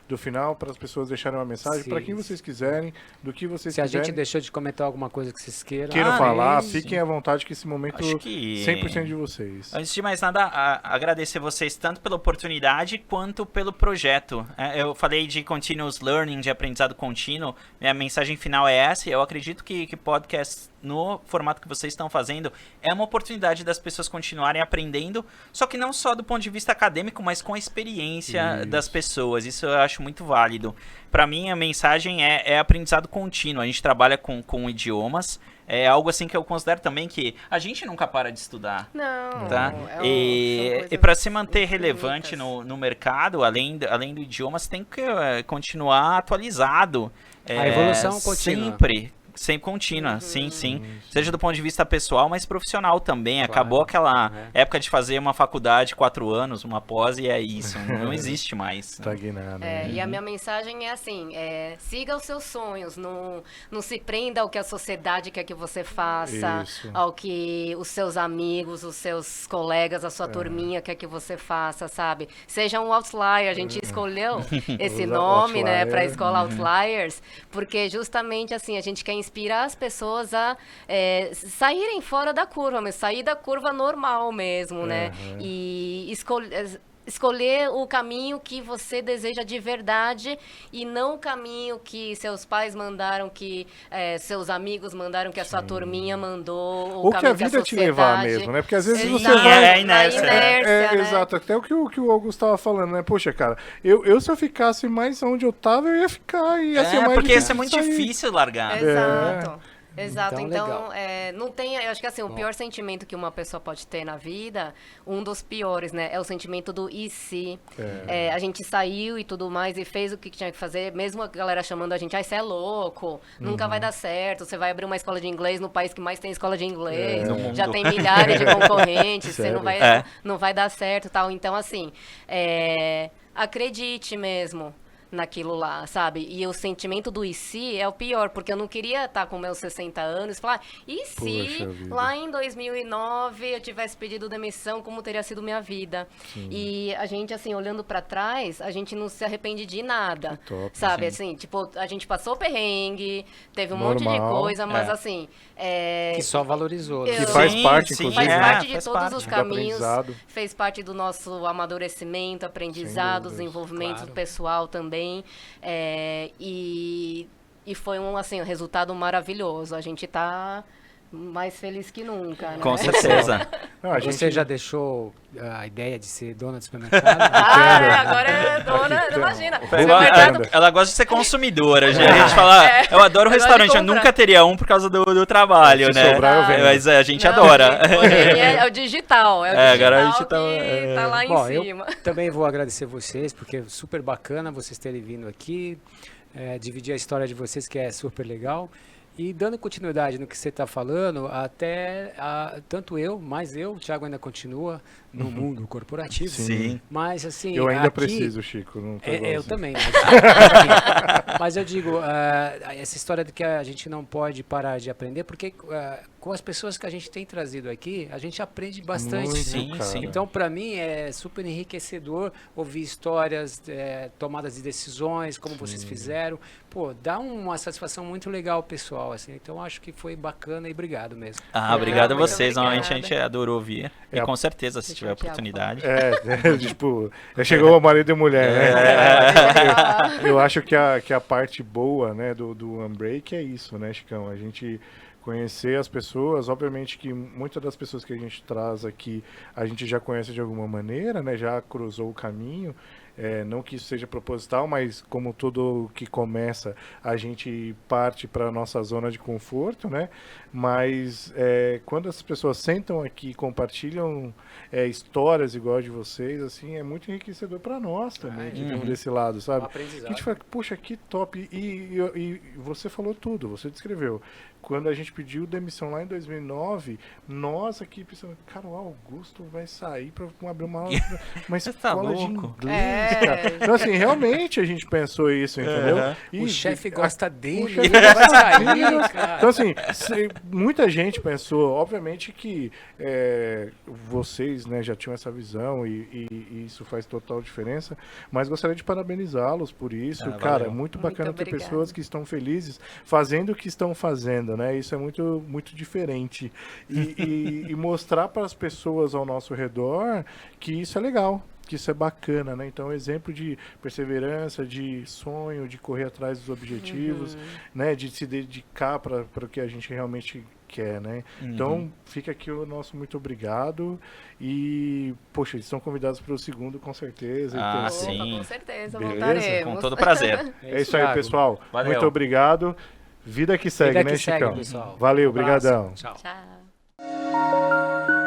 do final para as pessoas deixarem uma mensagem, Sim. para quem vocês quiserem, do que vocês Se a quiserem. gente deixou de comentar alguma coisa que vocês queiram. Queiram falar, isso. fiquem à vontade que esse momento Acho que 100% de vocês. Antes de mais nada, agradecer vocês tanto pela oportunidade quanto pelo projeto. Eu falei de continuous learning, de aprendizado contínuo. Minha mensagem final é essa. Eu acredito que podcast no formato que vocês estão fazendo é uma oportunidade das pessoas continuarem aprendendo, só que não só do ponto de vista acadêmico, acadêmico, mas com a experiência das pessoas. Isso eu acho muito válido. Para mim, a mensagem é aprendizado contínuo. A gente trabalha com idiomas. É algo assim que eu considero também que a gente nunca para de estudar. Não. Tá? são E coisas para se manter infinitas. relevante no mercado, além do idioma, você tem que continuar atualizado. A evolução contínua. Sempre contínua, sim. Seja do ponto de vista pessoal, mas profissional também. Claro. Acabou aquela época de fazer uma faculdade 4 anos, uma pós, e é isso. Não existe mais. Estagnar, né? E a minha mensagem é assim, siga os seus sonhos, não se prenda ao que a sociedade quer que você faça, Isso. ao que os seus amigos, os seus colegas, a sua turminha quer que você faça, sabe? Seja um outlier, a gente escolheu esse Usa nome, né, outlier. para a escola Outliers, porque justamente assim, a gente quer inspirar as pessoas a saírem fora da curva, mas sair da curva normal mesmo, né? E escolher o caminho que você deseja de verdade e não o caminho que seus pais mandaram, que seus amigos mandaram, que a sua turminha mandou, Ou que a caminho que vida te levar sociedade- mesmo, né? Porque às vezes você Exato, vai... É a inércia, na inércia, né? Exato, até o que o Augusto estava falando, né? Poxa, cara, eu se eu ficasse mais onde eu tava, eu ia ficar e ia ser mais porque difícil isso é muito de sair. difícil largar. Exato. Exato, Então, então, legal. não tem, eu acho que assim, o pior sentimento que uma pessoa pode ter na vida, um dos piores, né, é o sentimento do e se. A gente saiu e tudo mais e fez o que tinha que fazer, mesmo a galera chamando a gente, você é louco, nunca vai dar certo, você vai abrir uma escola de inglês no país que mais tem escola de inglês, No mundo. já tem milhares de concorrentes, você Sério? não vai dar certo e tal. Então, assim, acredite mesmo naquilo lá, sabe? E o sentimento do e se é o pior, porque eu não queria estar com meus 60 anos e falar, e se Poxa vida. lá em 2009 eu tivesse pedido demissão, como teria sido minha vida? E a gente, assim, olhando pra trás, a gente não se arrepende de nada, Que top, sabe? Assim, tipo, a gente passou perrengue, teve um monte de Normal. coisa, mas assim... Que só valorizou. né? Que Eu- faz Sim, parte, sim, inclusive, Faz né? parte de faz todos parte. os Do caminhos, aprendizado. fez parte do nosso amadurecimento, aprendizado, dúvidas. desenvolvimento Claro. pessoal também. E foi um resultado maravilhoso. A gente tá mais feliz que nunca, né? Com certeza. Não, a Você gente- já deixou a ideia de ser dona de supermercado? Agora é dona, Aqui, imagina. então, Ela, Supermercado. ela gosta de ser consumidora, gente. A gente fala, eu adoro eu gosto de restaurante, eu comprar. nunca teria um por causa do trabalho, Se né? sobrar, eu vendo. Mas a gente Não, adora. hoje é o digital, agora a digital digital, que tá lá em Bom, cima. eu também vou agradecer vocês, porque é super bacana vocês terem vindo aqui, dividir a história de vocês, que é super legal. E dando continuidade no que você está falando, tanto o Thiago ainda continua no mundo corporativo. Sim. Mas assim, Eu ainda aqui- preciso, Chico. Não tô eu igualzinho. também. Mas eu digo, essa história de que a gente não pode parar de aprender, porque com as pessoas que a gente tem trazido aqui, a gente aprende bastante. Muito, Sim, cara. sim. Então, para mim, é super enriquecedor ouvir histórias, tomadas de decisões, como vocês fizeram. Pô, dá uma satisfação muito legal, pessoal. Assim. Então, acho que foi bacana e obrigado mesmo. Obrigado a muito vocês. Normalmente a obrigada. gente adorou ouvir. E com certeza, se tiver Thiago oportunidade. Tipo, chegou o marido e mulher, né? Eu acho que a parte boa, né, do Unbreak é isso, né, Chicão? A gente conhecer as pessoas, obviamente que muitas das pessoas que a gente traz aqui, a gente já conhece de alguma maneira, né, já cruzou o caminho, não que isso seja proposital, mas como tudo que começa, a gente parte para a nossa zona de conforto, né? Mas quando as pessoas sentam aqui e compartilham histórias igual a de vocês, assim, é muito enriquecedor para nós também, que estamos desse lado, sabe? Que a gente fala, poxa, que top. E você falou tudo, você descreveu. Quando a gente pediu demissão lá em 2009, nós aqui pensamos, cara, o Augusto vai sair para abrir uma Tá escola de louco? inglês, cara. Então, assim, realmente a gente pensou isso, entendeu? O chefe gosta dele, chefe ele vai gosta sair, dele. cara. Então, assim, muita gente pensou, obviamente que vocês, né, já tinham essa visão e isso faz total diferença, mas gostaria de parabenizá-los por isso. Cara, é valeu. muito bacana ter obrigada. pessoas que estão felizes fazendo o que estão fazendo, né? Isso é muito, muito diferente. E mostrar para as pessoas ao nosso redor que isso é legal, que isso é bacana, né? Então, exemplo de perseverança, de sonho, de correr atrás dos objetivos, né? De se dedicar para o que a gente realmente quer, né? Então, fica aqui o nosso muito obrigado. E, poxa, eles estão convidados para o segundo, com certeza. Ah, Então, sim. Opa, com certeza, Beleza? voltaremos. Com todo prazer. É isso aí, Thiago. pessoal. Valeu. Muito obrigado. Vida que segue, Vida né, que segue, Chicão? pessoal. Valeu, Um abraço. brigadão. Tchau. Tchau.